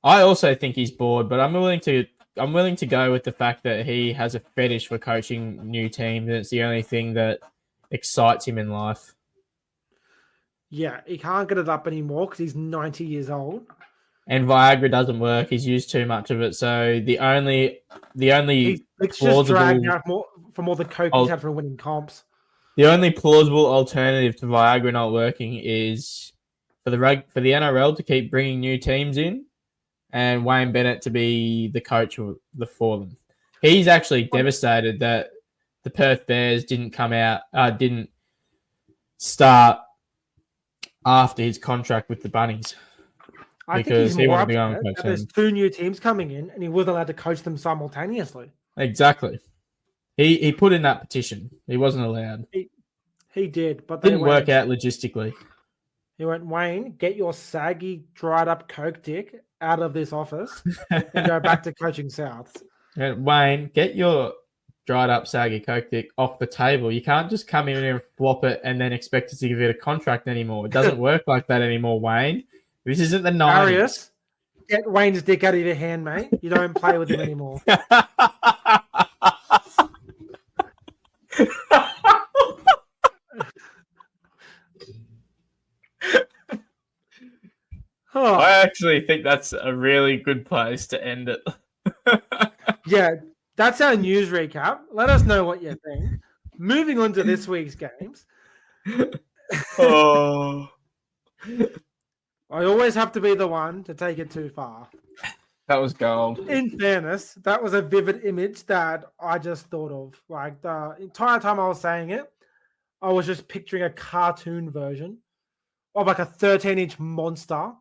I also think he's bored, but I'm willing to go with the fact that he has a fetish for coaching new teams, and it's the only thing that excites him in life. Yeah, he can't get it up anymore because he's 90 years old. And Viagra doesn't work. He's used too much of it. So the only it's just dragged out from all the coke he's had from winning comps. The only plausible alternative to Viagra not working is for the NRL to keep bringing new teams in, and Wayne Bennett to be the coach for them. He's actually devastated that the Perth Bears didn't start after his contract with the Bunnies. I think he's more upset that there's two new teams coming in and he wasn't allowed to coach them simultaneously. Exactly. He put in that petition. He wasn't allowed. He did, but didn't work out logistically. He went, Wayne, get your saggy, dried up coke dick out of this office and go back to coaching Souths. Wayne, get your dried up, saggy coke dick off the table. You can't just come in and flop it and then expect us to give it a contract anymore. It doesn't work like that anymore, Wayne. This isn't the 90s. Darius, get Wayne's dick out of your hand, mate. You don't play with him anymore. I actually think that's a really good place to end it. Yeah, that's our news recap. Let us know what you think. Moving on to this week's games. I always have to be the one to take it too far. That was gold. In fairness, that was a vivid image that I just thought of. Like the entire time I was saying it, I was just picturing a cartoon version of like a 13-inch monster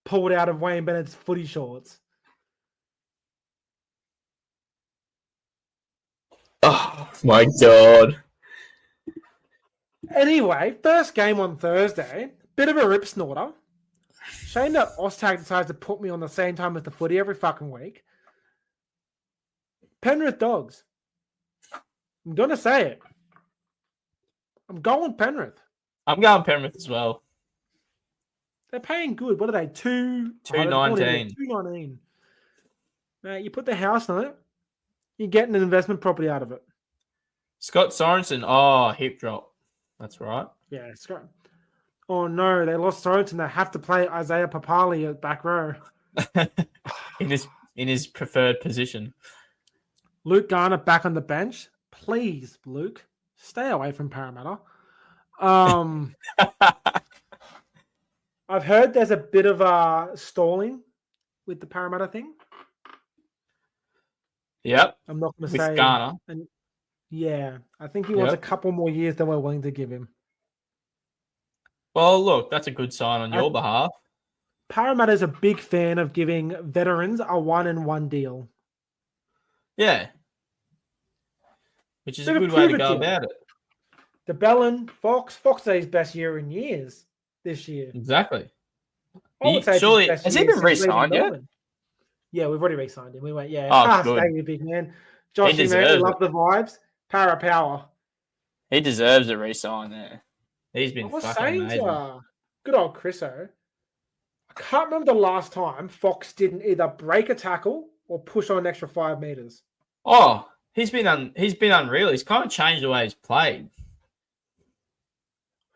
pulled out of Wayne Bennett's footy shorts. Oh my God. Anyway, first game on Thursday, bit of a rip snorter. Shame that Oztag decides to put me on the same time as the footy every fucking week. Penrith Dogs. I'm going to say it. I'm going Penrith. I'm going Penrith as well. They're paying good. What are they? 219. 219. Mate, you put the house on it, you're getting an investment property out of it. Scott Sorensen. Oh, hip drop. That's right. Yeah, Scott. Oh no, they lost Sorensen. They have to play Isaiah Papali at back row. in his preferred position. Luke Garner back on the bench. Please, Luke, stay away from Parramatta. I've heard there's a bit of stalling with the Parramatta thing. Yep. I'm not going to with say Garner. Yeah, I think he wants a couple more years than we're willing to give him. Well, look, that's a good sign on your behalf. Parramatta's a big fan of giving veterans a 1-and-1 deal. Yeah. Which is a good way to go about it. The Bellin, Fox had his best year in years this year. Exactly. Surely, has he been re-signed yet? Yeah, we've already re-signed him. We went, good. Stay, big man. Joshy, mate, we love the vibes. Para power. He deserves a re-sign there. He's been fucking amazing. Good old Chriso. I can't remember the last time Fox didn't either break a tackle or push on an extra 5 meters. Oh, he's been unreal. He's kind of changed the way he's played.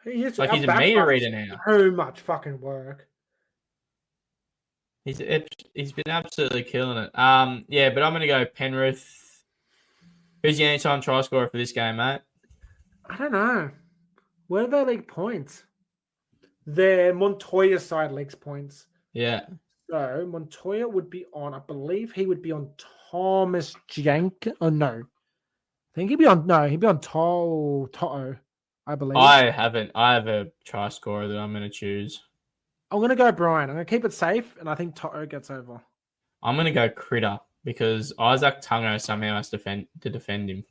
He's a meter reader now. So much fucking work. He's been absolutely killing it. Yeah, but I'm gonna go Penrith. Who's the anytime try scorer for this game, mate? I don't know. Where do they league points? Their Montoya side leagues points. Yeah. So Montoya would be on, I believe he would be on Thomas Jank. Oh no. I think he'd be on Toto, I believe. I have a try scorer that I'm gonna choose. I'm gonna go Brian. I'm gonna keep it safe, and I think Toto gets over. I'm gonna go Critter because Isaac Tungo somehow has to defend him.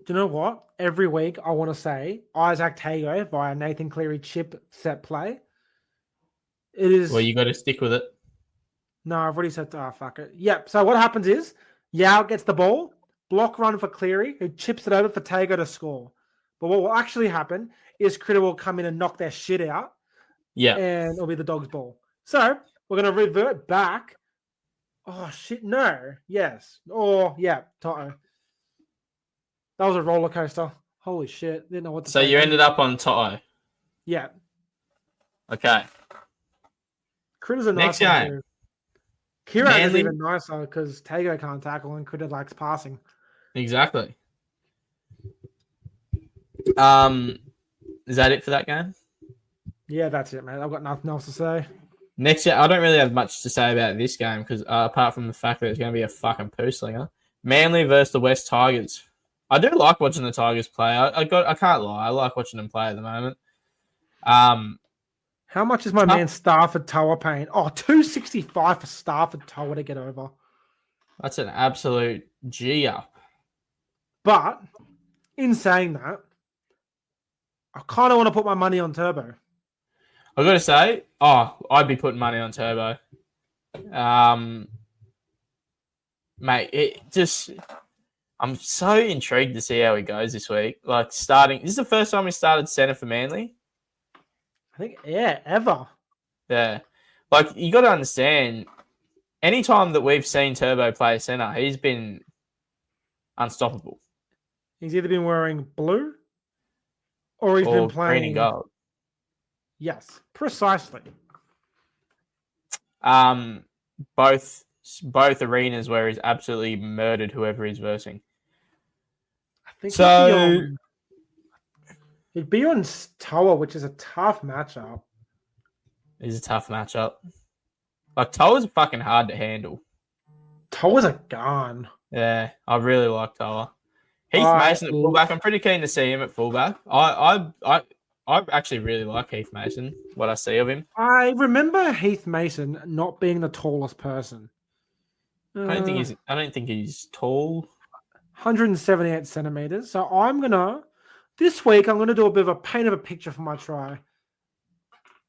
Do you know what? Every week I want to say Isaac Tago via Nathan Cleary chip set play. It is. Well, you got to stick with it. No, I've already said. Oh, fuck it. Yep. So what happens is Yao gets the ball, block run for Cleary, who chips it over for Tago to score. But what will actually happen is Critter will come in and knock their shit out. Yeah. And it'll be the dog's ball. So we're going to revert back. Oh, shit. No. Yes. Or, yeah, Toto. That was a roller coaster. Holy shit. Didn't know what to say. So you ended up on Toto. Yeah. Okay. Critter's a Next nice game. one too. Kira is Manly. even nicer because Tago can't tackle and Critter likes passing. Exactly. Is that it for that game? Yeah, that's it, mate. I've got nothing else to say. Next year, I don't really have much to say about this game because apart from the fact that it's going to be a fucking poo slinger. Manly versus the West Tigers. I do like watching the Tigers play. I can't lie. I like watching them play at the moment. How much is my man Stafford Tower paying? Oh, $265 for Stafford Tower to get over. That's an absolute G up. But in saying that, I kind of want to put my money on Turbo. I've got to say, I'd be putting money on Turbo. Mate, I'm so intrigued to see how he goes this week. Like this is the first time he started centre for Manly. I think, yeah, ever. Yeah. Like, you got to understand, anytime that we've seen Turbo play centre, he's been unstoppable. He's either been wearing blue or he's been playing green and gold. Yes, precisely. Both arenas where he's absolutely murdered whoever he's versing. I think so. It'd be on Tower, which is a tough matchup. It's a tough matchup. Like, Tower's fucking hard to handle. Tower's a gun. Yeah, I really like Tower. Heath Mason at fullback. I'm pretty keen to see him at fullback. I actually really like Heath Mason, what I see of him. I remember Heath Mason not being the tallest person. I don't think he's tall. 178 centimeters. So this week I'm gonna do a bit of a paint of a picture for my try.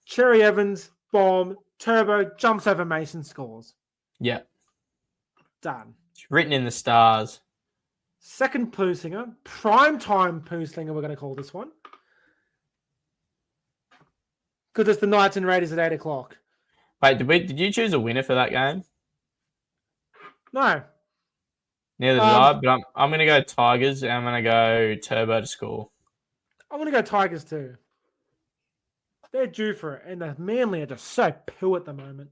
Cherry Evans, bomb, Turbo, jumps over Mason, scores. Yeah. Done. It's written in the stars. Second poo slinger, prime time poo slinger, we're going to call this one. Because it's the Knights and Raiders at 8 o'clock. Wait, did you choose a winner for that game? No. Neither did I, but I'm going to go Tigers and I'm going to go Turbo to score. I'm going to go Tigers too. They're due for it, and the Manly are just so poo at the moment.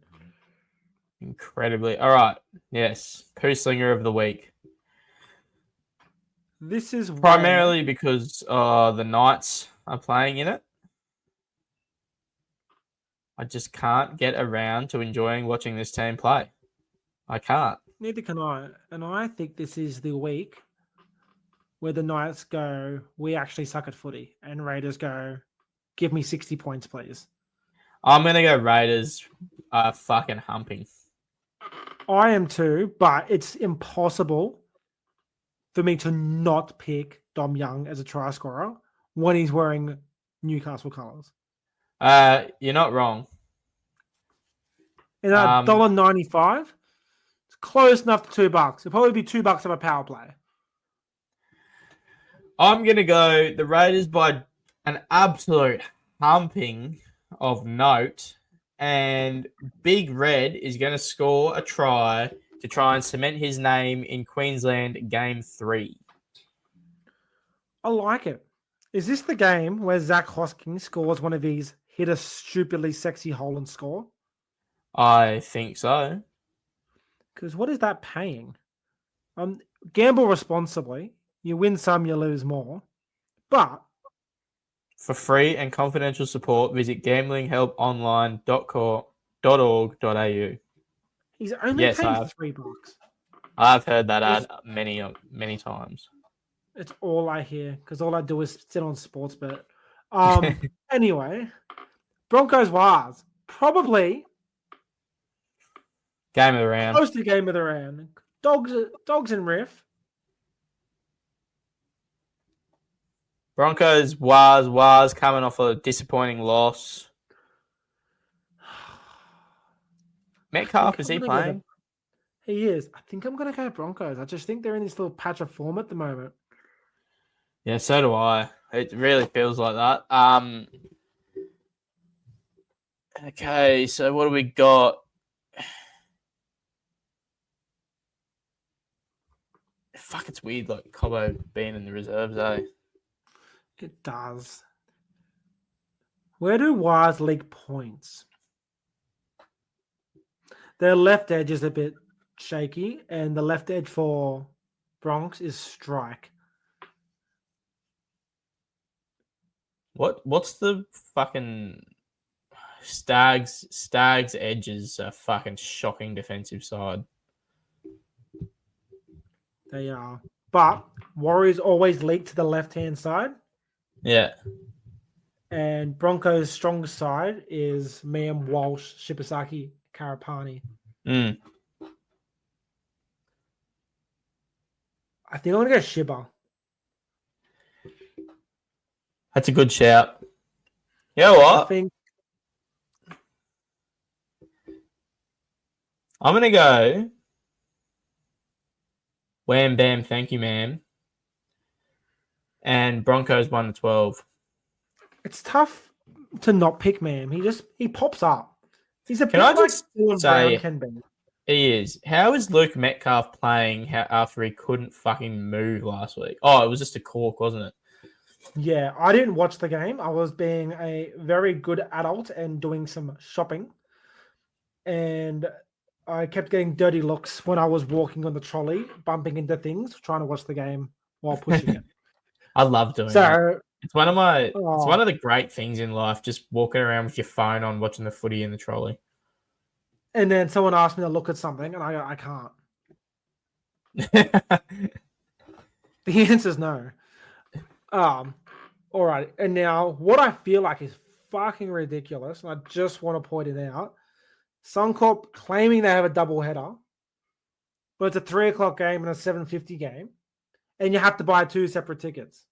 Incredibly. All right. Yes. Poo slinger of the week. This is primarily because the Knights are playing in it. I just can't get around to enjoying watching this team play. I can't. Neither can I. And I think this is the week where the Knights go, we actually suck at footy. And Raiders go, give me 60 points, please. I'm going to go Raiders fucking humping. I am too, but it's impossible for me to not pick Dom Young as a try scorer when he's wearing Newcastle colours. You're not wrong. And at $1.95, it's close enough to $2. It'll probably be $2 of a power play. I'm going to go the Raiders by an absolute humping of note. And Big Red is going to score a try to try and cement his name in Queensland Game 3. I like it. Is this the game where Zach Hoskins scores one of these hit a stupidly sexy hole and score? I think so. Because what is that paying? Gamble responsibly. You win some, you lose more. But For free and confidential support, visit gamblinghelponline.org.au. he's only Yes, paying I have. $3. I've heard that ad many times. It's all I hear because all I do is sit on sports bet. Anyway, Broncos Wars probably Game of the round. close to game of the round. Dogs and Riff. Broncos was coming off a disappointing loss. Metcalf, is he playing? He is. I think I'm going to go Broncos. I just think they're in this little patch of form at the moment. Yeah, so do I. It really feels like that. Okay, so what do we got? Fuck, it's weird, like Cobbo being in the reserves, eh? It does. Where do Wires leak points? Their left edge is a bit shaky, and the left edge for Bronx is strike. What's the fucking Stags edges a fucking shocking defensive side. They are. But Warriors always leak to the left-hand side. Yeah. And Broncos' strongest side is Mam, Walsh, Shibasaki, Karapani. Mm. I think I'm going to go Shiba. That's a good shout. You know what? I think I'm going to go Wham Bam, thank you, ma'am. And Broncos 1-12. it's tough to not pick Mam. He pops up. He's a Can bit I like just Dylan say- Brown can be. He is. How is Luke Metcalf playing after he couldn't fucking move last week? Oh, it was just a cork, wasn't it? Yeah, I didn't watch the game. I was being a very good adult and doing some shopping. And I kept getting dirty looks when I was walking on the trolley, bumping into things, trying to watch the game while pushing it. I love doing that. So It's one of the great things in life, just walking around with your phone on, watching the footy in the trolley. and then someone asked me to look at something, and I go, I can't. The answer is no. All right. And now what I feel like is fucking ridiculous, and I just want to point it out. Suncorp claiming they have a double header, but it's a 3:00 game and a 7:50 game, and you have to buy 2 separate tickets.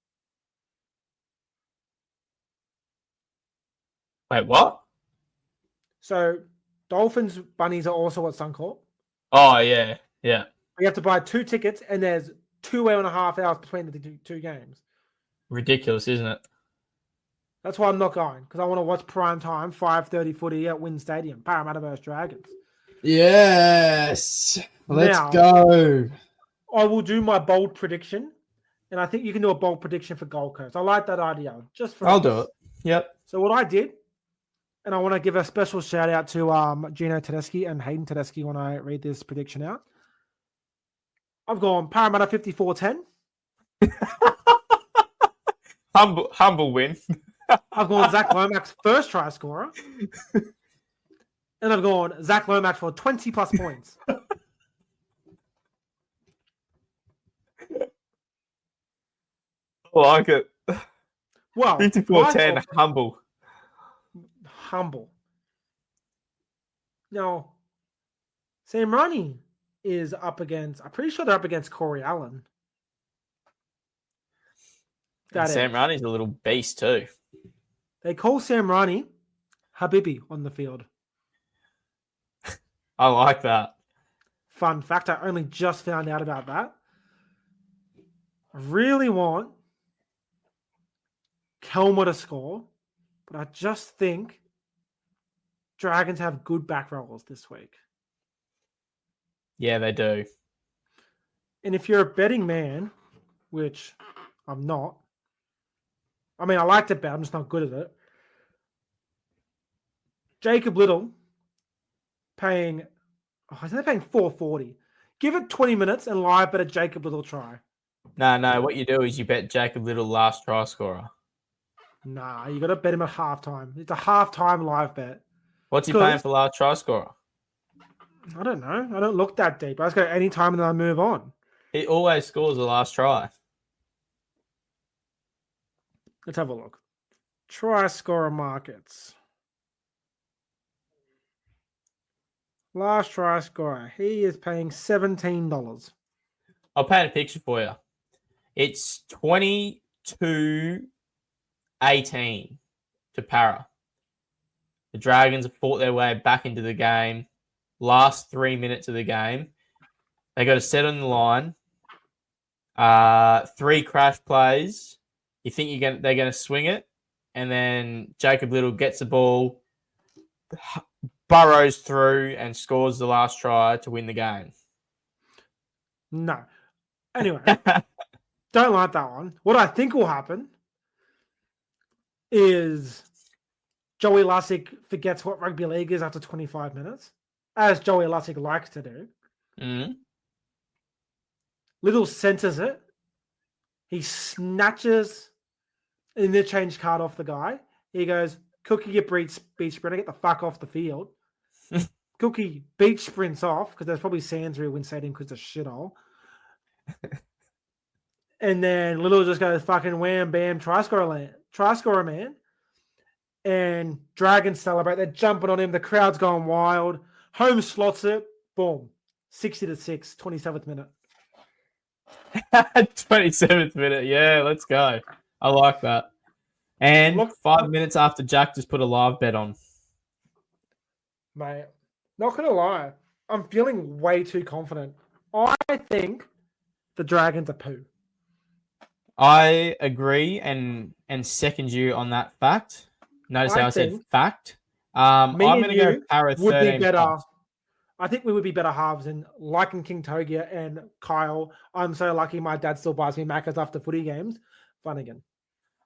Wait, what? So Dolphins bunnies are also at Suncorp. Oh, yeah. Yeah. You have to buy 2 tickets, and there's 2.5 hours between the two games. Ridiculous, isn't it? That's why I'm not going, because I want to watch prime time 5:30 footy at Wynn Stadium, Parramatta vs Dragons. Yes. Let's Now- go. I will do my bold prediction, and I think you can do a bold prediction for Gold Coast. I like that idea. Just for I'll us. do it. Yep. So what I did, and I want to give a special shout out to Gino Tedeschi and Hayden Tedeschi when I read this prediction out. I've gone Parramatta 54-10. Humble win. I've gone Zach Lomax first try scorer. And I've gone Zach Lomax for 20 plus points. I like it. Well, 54-10, humble. Humble. Now, Sam Ronnie is up against, I'm pretty sure they're up against Corey Allen. And Sam Ronnie's a little beast too. They call Sam Ronnie Habibi on the field. I like that. Fun fact, I only just found out about that. I really want Kelmer to score, but I just think Dragons have good back rollers this week. Yeah, they do. And if you're a betting man, which I'm not, I mean, I like to bet, I'm just not good at it. Jacob Little paying. Oh, I think they're paying $4.40. Give it 20 minutes and live bet a Jacob Little try. No. What you do is you bet Jacob Little last try scorer. Nah, you got to bet him at halftime. It's a halftime live bet. What's he paying for last try scorer? I don't know. I don't look that deep. I just go any time and then I move on. He always scores the last try. Let's have a look. Try scorer markets. Last try scorer. He is paying $17. I'll paint a picture for you. It's 22-18 to Para. The Dragons have fought their way back into the game. Last 3 minutes of the game. They got a set on the line. 3 crash plays. You think they're going to swing it? And then Jacob Little gets the ball, burrows through, and scores the last try to win the game. No. Anyway, don't like that one. What I think will happen is Joey Lussick forgets what rugby league is after 25 minutes, as Joey Lussick likes to do. Mm-hmm. Little centers it. He snatches an interchange card off the guy. He goes, Cookie, you beach sprinter, get the fuck off the field. Cookie beach sprints off because there's probably Sainsbury Wind Stadium because it's a shithole. And then Little just goes fucking wham, bam, try scorer, man. And Dragons celebrate. They're jumping on him. The crowd's going wild. Holmes slots it. Boom. 60-6, 27th minute. 27th minute. Yeah, let's go. I like that. And 5 minutes after Jack just put a live bet on. Mate, not going to lie. I'm feeling way too confident. I think the Dragons are poo. I agree and second you on that fact. Notice how I said fact. I'm going to go Para 13 plus. I think we would be better halves than liking King Togia and Kyle. I'm so lucky my dad still buys me Maccas after footy games. Flanagan.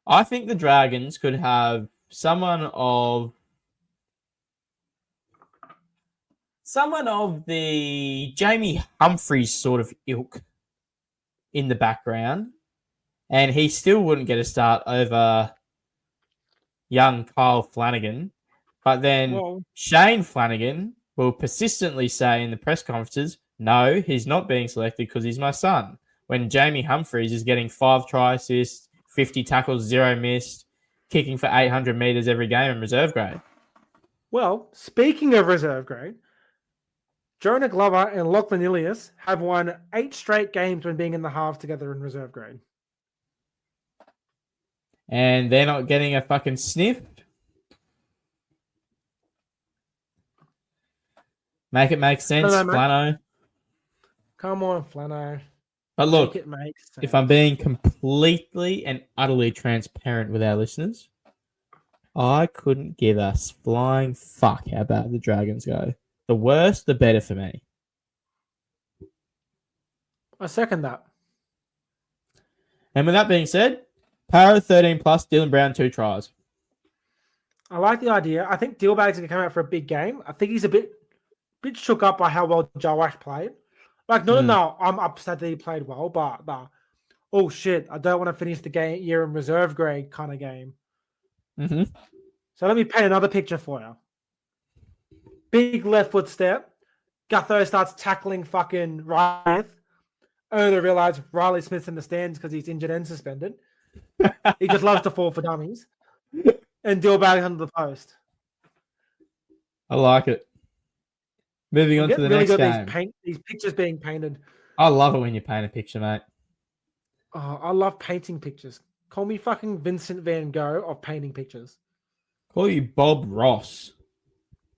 I think the Dragons could have someone of the Jamie Humphries sort of ilk in the background, and he still wouldn't get a start over young Kyle Flanagan. But then Shane Flanagan will persistently say in the press conferences, no, he's not being selected because he's my son. When Jamie Humphries is getting 5 try assists, 50 tackles, 0 missed, kicking for 800 metres every game in reserve grade. Well, speaking of reserve grade, Jonah Glover and Lachlan Ilias have won 8 straight games when being in the halves together in reserve grade. And they're not getting a fucking sniff. Make it make sense, Flano. Come on, Flano. But look, if I'm being completely and utterly transparent with our listeners, I couldn't give a flying fuck how bad the Dragons go. The worse, the better for me. I second that. And with that being said, Para 13 plus, Dylan Brown 2 tries. I like the idea. I think Dillbag's going to come out for a big game. I think he's a bit shook up by how well Joash played. Like, no, I'm upset that he played well, but oh shit, I don't want to finish the year in reserve grade kind of game. Mm-hmm. So let me paint another picture for you. Big left foot step. Gutho starts tackling fucking Riley. Only to realize Riley Smith's in the stands because he's injured and suspended. He just loves to fall for dummies. And Dillbag's under the post. I like it. Moving on to the next game. These pictures being painted. I love it when you paint a picture, mate. Oh, I love painting pictures. Call me fucking Vincent Van Gogh of painting pictures. Call you Bob Ross.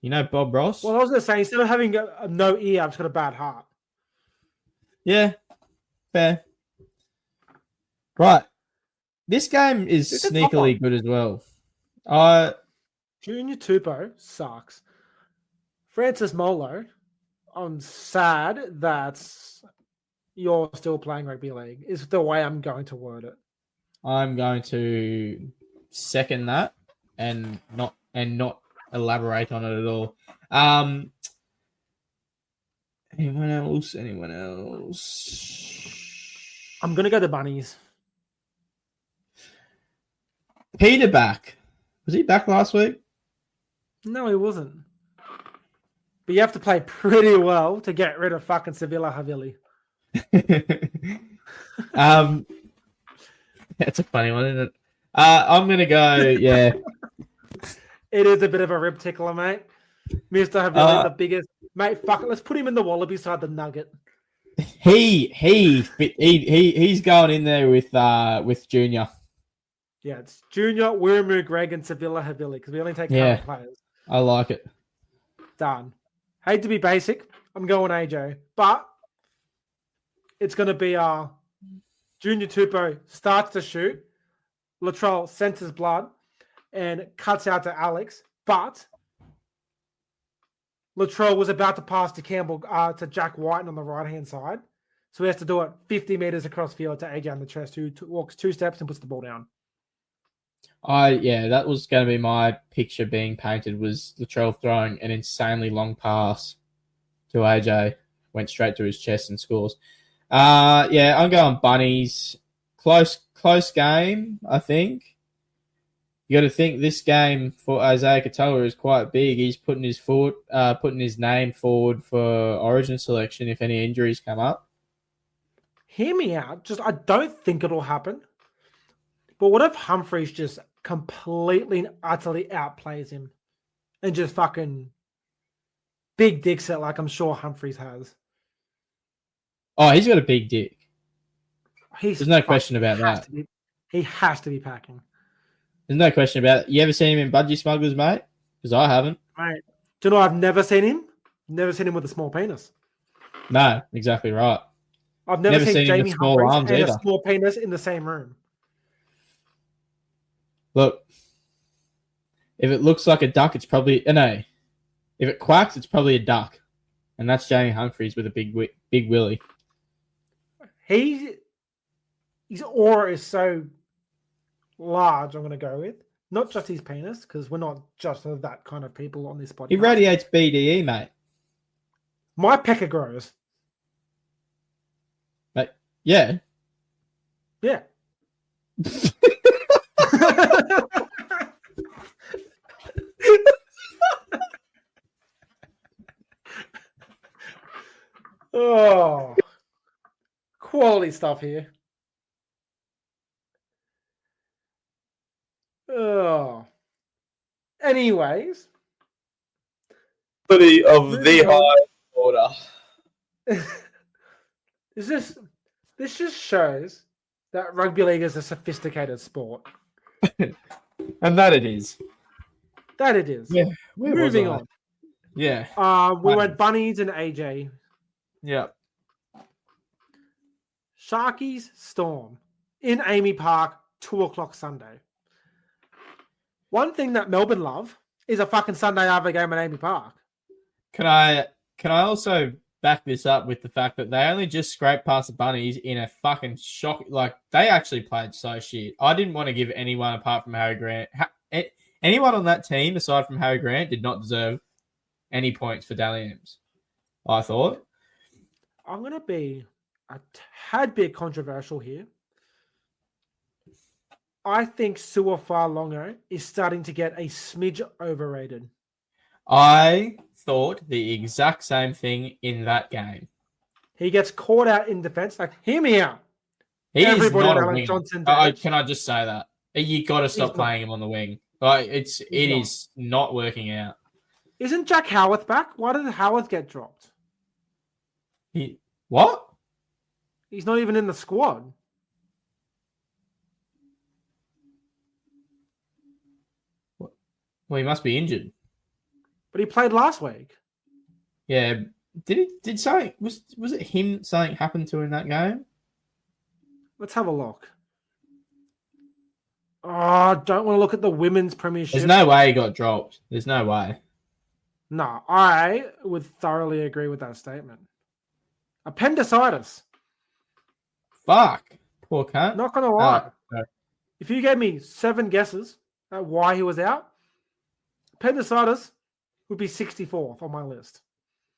You know Bob Ross? Well, I was going to say, instead of having a no ear, I've just got a bad heart. Yeah, fair. Right. This game is sneakily good as well. Junior Tupou sucks. Francis Molo, I'm sad that you're still playing rugby league, is the way I'm going to word it. I'm going to second that and not elaborate on it at all. Anyone else? Anyone else? I'm gonna go the bunnies. Peter back. Was he back last week? No, he wasn't. But you have to play pretty well to get rid of fucking Sevilla Havili. That's a funny one, isn't it? I'm gonna go. Yeah, It is a bit of a rib tickler, mate. Mr. Havili, the biggest mate. Fuck it. Let's put him in the Wallaby side, the Nugget. He's going in there with Junior. Yeah, it's Junior, Wiramu, Greg, and Sevilla Havili because we only take current players. I like it. Done. Hate to be basic. I'm going AJ, but it's going to be Junior Tupou starts to shoot. Latrell centers blood and cuts out to Alex, but Latrell was about to pass to Campbell to Jack White on the right-hand side. So he has to do it 50 meters across field to AJ on the chest, who walks 2 steps and puts the ball down. That was going to be my picture being painted, was Latrell throwing an insanely long pass to AJ, went straight to his chest and scores. I'm going bunnies. Close game, I think. You got to think this game for Isaiah Katoa is quite big. He's putting his name forward for Origin selection if any injuries come up. Hear me out. I don't think it'll happen. But what if Humphreys just completely and utterly outplays him and just fucking big dicks it like I'm sure Humphreys has? Oh, he's got a big dick. There's no question about that. He has to be packing. There's no question about it. You ever seen him in Budgy Smugglers, mate? Because I haven't. Mate, do you know I've never seen him? Never seen him with a small penis. No, exactly right. I've never seen Jamie him with small Humphreys arms and either. a small penis in the same room. Look, if it looks like a duck, it's probably no. If it quacks, it's probably a duck, and that's Jamie Humphreys with a big willy. His aura is so large. I'm going to go with not just his penis, because we're not just that kind of people on this podcast. He radiates BDE, mate. My pecker grows. Mate, yeah. Yeah. Oh, quality stuff here. Oh. Anyways. Of the high order. This just shows that rugby league is a sophisticated sport. And that it is. That it is. Yeah. Moving on. Yeah. We went Bunnies and AJ. Yeah. Sharkies Storm in Amy Park, 2:00 Sunday. One thing that Melbourne love is a fucking Sunday Arvo game at Amy Park. Can I also back this up with the fact that they only just scraped past the Bunnies in a fucking shock? Like, they actually played so shit. I didn't want to give anyone apart from Harry Grant. Anyone on that team aside from Harry Grant did not deserve any points for Dally M's, I thought. I'm going to be a tad bit controversial here. I think Suafa-Longo is starting to get a smidge overrated. I thought the exact same thing in that game. He gets caught out in defense. Like, hear me out. He Everybody is not a Alex wing. Johnson Can I just say that? You got to stop playing him on the wing. Like, it is not working out. Isn't Jack Howarth back? Why did Howarth get dropped? What? He's not even in the squad. Well, he must be injured. But he played last week. Yeah. Did something was it him something happened to in that game? Let's have a look. Oh, I don't want to look at the women's premiership. There's no way he got dropped. There's no way. No, I would thoroughly agree with that statement. Appendicitis. Fuck. Poor cunt. Not going to lie. No. If you gave me 7 guesses at why he was out, appendicitis would be 64th on my list.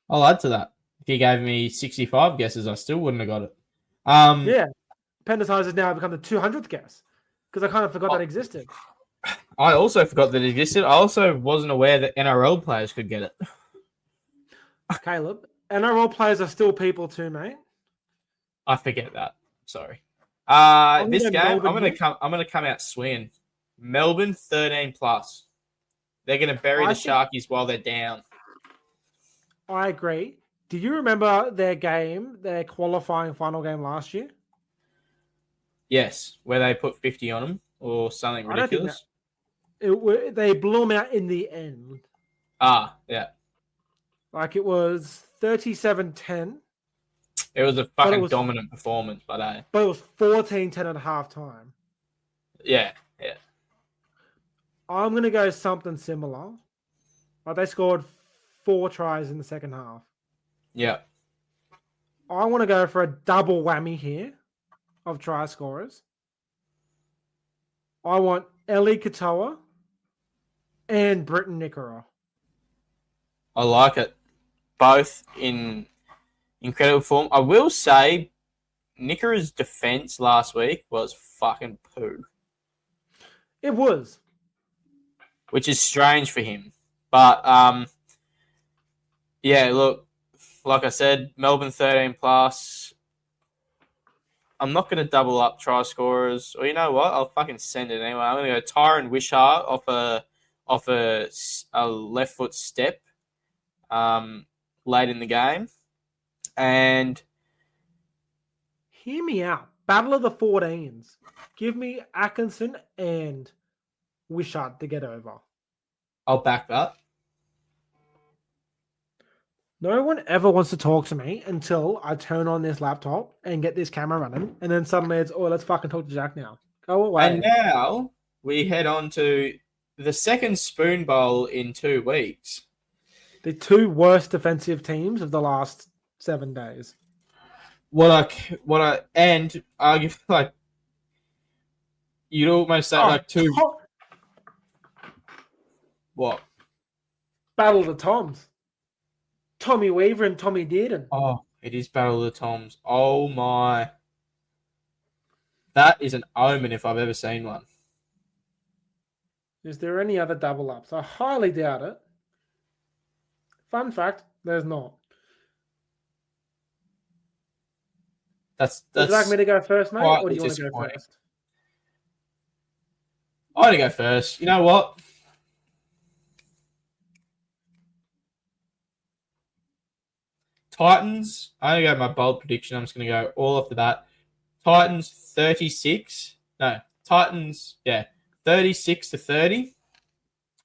I'll add to that. If you gave me 65 guesses, I still wouldn't have got it. Yeah. Appendicitis has now become the 200th guess because I kind of forgot that existed. I also forgot that it existed. I also wasn't aware that NRL players could get it. Kaleb, NRL players are still people too, mate. I forget that. Sorry. I'm This gonna game, Melbourne I'm here. gonna come out swinging. Melbourne 13 plus. They're gonna bury the Sharkies while they're down. I agree. Do you remember their qualifying final game last year? Yes, where they put 50 on them or something I don't think ridiculous. they blew them out in the end. Yeah. Like it was 37-10. It was a fucking dominant performance, but it was 14-10 at halftime. Yeah. I'm going to go something similar. Like they scored 4 tries in the second half. Yeah. I want to go for a double whammy here of try scorers. I want Ellie Katoa and Britton Nickera. I like it. Both in incredible form. I will say Nickera's defense last week was fucking poo. It was. Which is strange for him. But, yeah, look, like I said, Melbourne 13 plus. I'm not going to double up try scorers. Or you know what? I'll fucking send it anyway. I'm going to go Tyron Wishart off a left foot step late in the game. And hear me out. Battle of the 14s. Give me Atkinson and Wishart to get over. I'll back that. No one ever wants to talk to me until I turn on this laptop and get this camera running, and then suddenly it's, let's fucking talk to Jack now. Go away. And now we head on to the second Spoon Bowl in 2 weeks. The 2 worst defensive teams of the last 7 days. And argue like you'd almost say like 2. What? Battle of the Toms. Tommy Weaver and Tommy Dearden. Oh, it is Battle of the Toms. Oh my. That is an omen if I've ever seen one. Is there any other double ups? I highly doubt it. Fun fact, there's not. That's Would you like me to go first, mate? Or do you want to go first? I want to go first. You know what? Titans, I'm going to go my bold prediction. I'm just going to go all off the bat. Titans 36. No, Titans, 36-30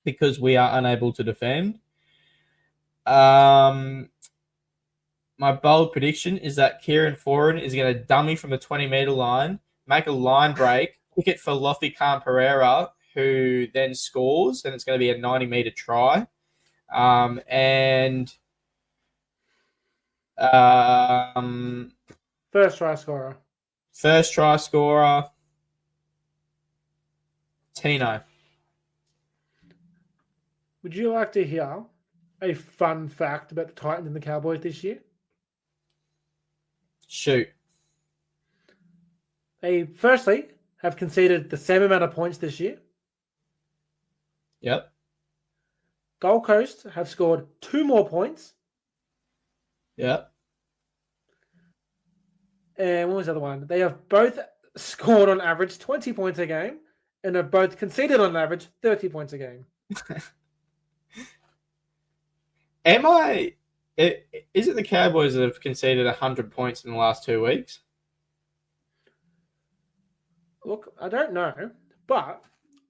because we are unable to defend. My bold prediction is that Kieran Foran is going to dummy from the 20-meter line, make a line break, kick it for Lofty Khan Pereira, who then scores, and it's going to be a 90-meter try. First try scorer. First try scorer, Tino. Would you like to hear a fun fact about the Titans and the Cowboys this year? Shoot. They firstly have conceded the same amount of points this year. Yep. Gold Coast have scored 2 more points. Yep. And what was the other one? They have both scored on average 20 points a game and have both conceded on average 30 points a game. Is it the Cowboys that have conceded 100 points in the last 2 weeks? Look, I don't know, but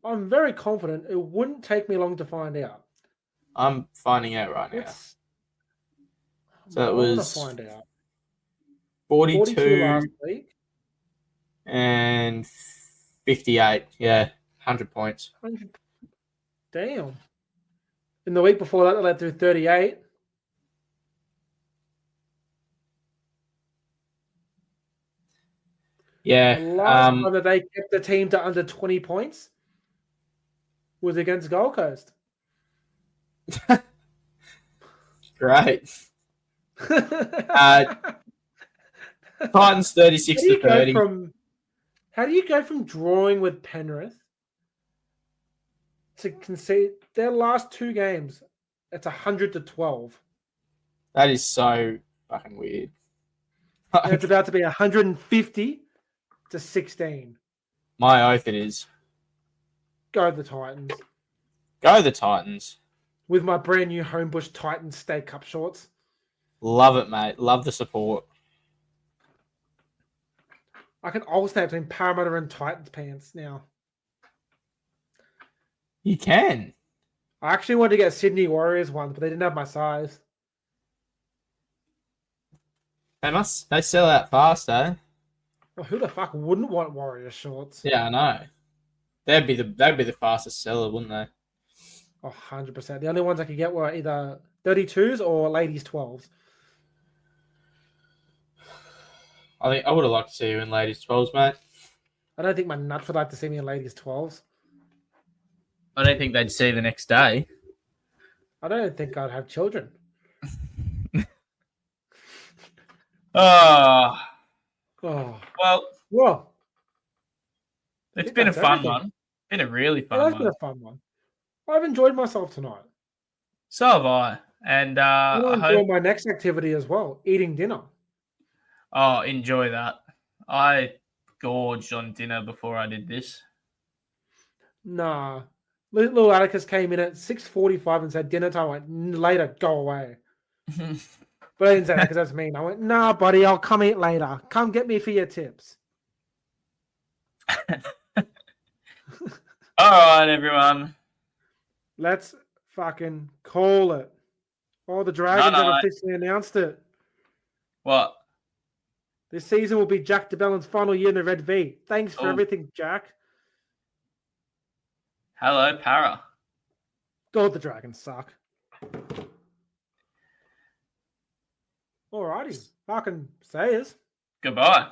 I'm very confident it wouldn't take me long to find out. I'm finding out right now. So it was find out. 42 last week and 58. Yeah, 100 points. 100. Damn. In the week before that, they led through 38. Yeah. The last time that they kept the team to under 20 points was against Gold Coast. Great. Titans 36 to 30. How do you go from drawing with Penrith to concede their last 2 games? It's 100-12. That is so fucking weird. And it's about to be 150-16. My oath it is. Go the Titans. Go the Titans. With my brand new Homebush Titans State Cup shorts. Love it, mate. Love the support. I can alternate between Parramatta and Titans pants now. You can. I actually wanted to get Sydney Warriors ones, but they didn't have my size. They sell out fast, eh? Well, who the fuck wouldn't want Warriors shorts? Yeah, I know. They'd be the fastest seller, wouldn't they? Oh, 100%. The only ones I could get were either 32s or ladies 12s. I think I would have liked to see you in ladies 12s, mate. I don't think my nuts would like to see me in ladies 12s. I don't think they'd see the next day. I don't think I'd have children. Oh. Oh. Well, it's been a fun one. Been a really fun one. It's been a fun one. I've enjoyed myself tonight. So have I. And I enjoy my next activity as well, eating dinner. Oh, enjoy that. I gorged on dinner before I did this. Nah. Little Atticus came in at 6:45 and said, dinner time. I went, later, go away. But I didn't say that because that's mean. I went, nah, buddy, I'll come eat later. Come get me for your tips. All right, everyone. Let's fucking call it. Oh, the Dragons have officially announced it. What? This season will be Jack DeBellin's final year in the Red V. Thanks for everything, Jack. Hello, Para. God, the Dragons suck. Alrighty. Fucking say us. Goodbye.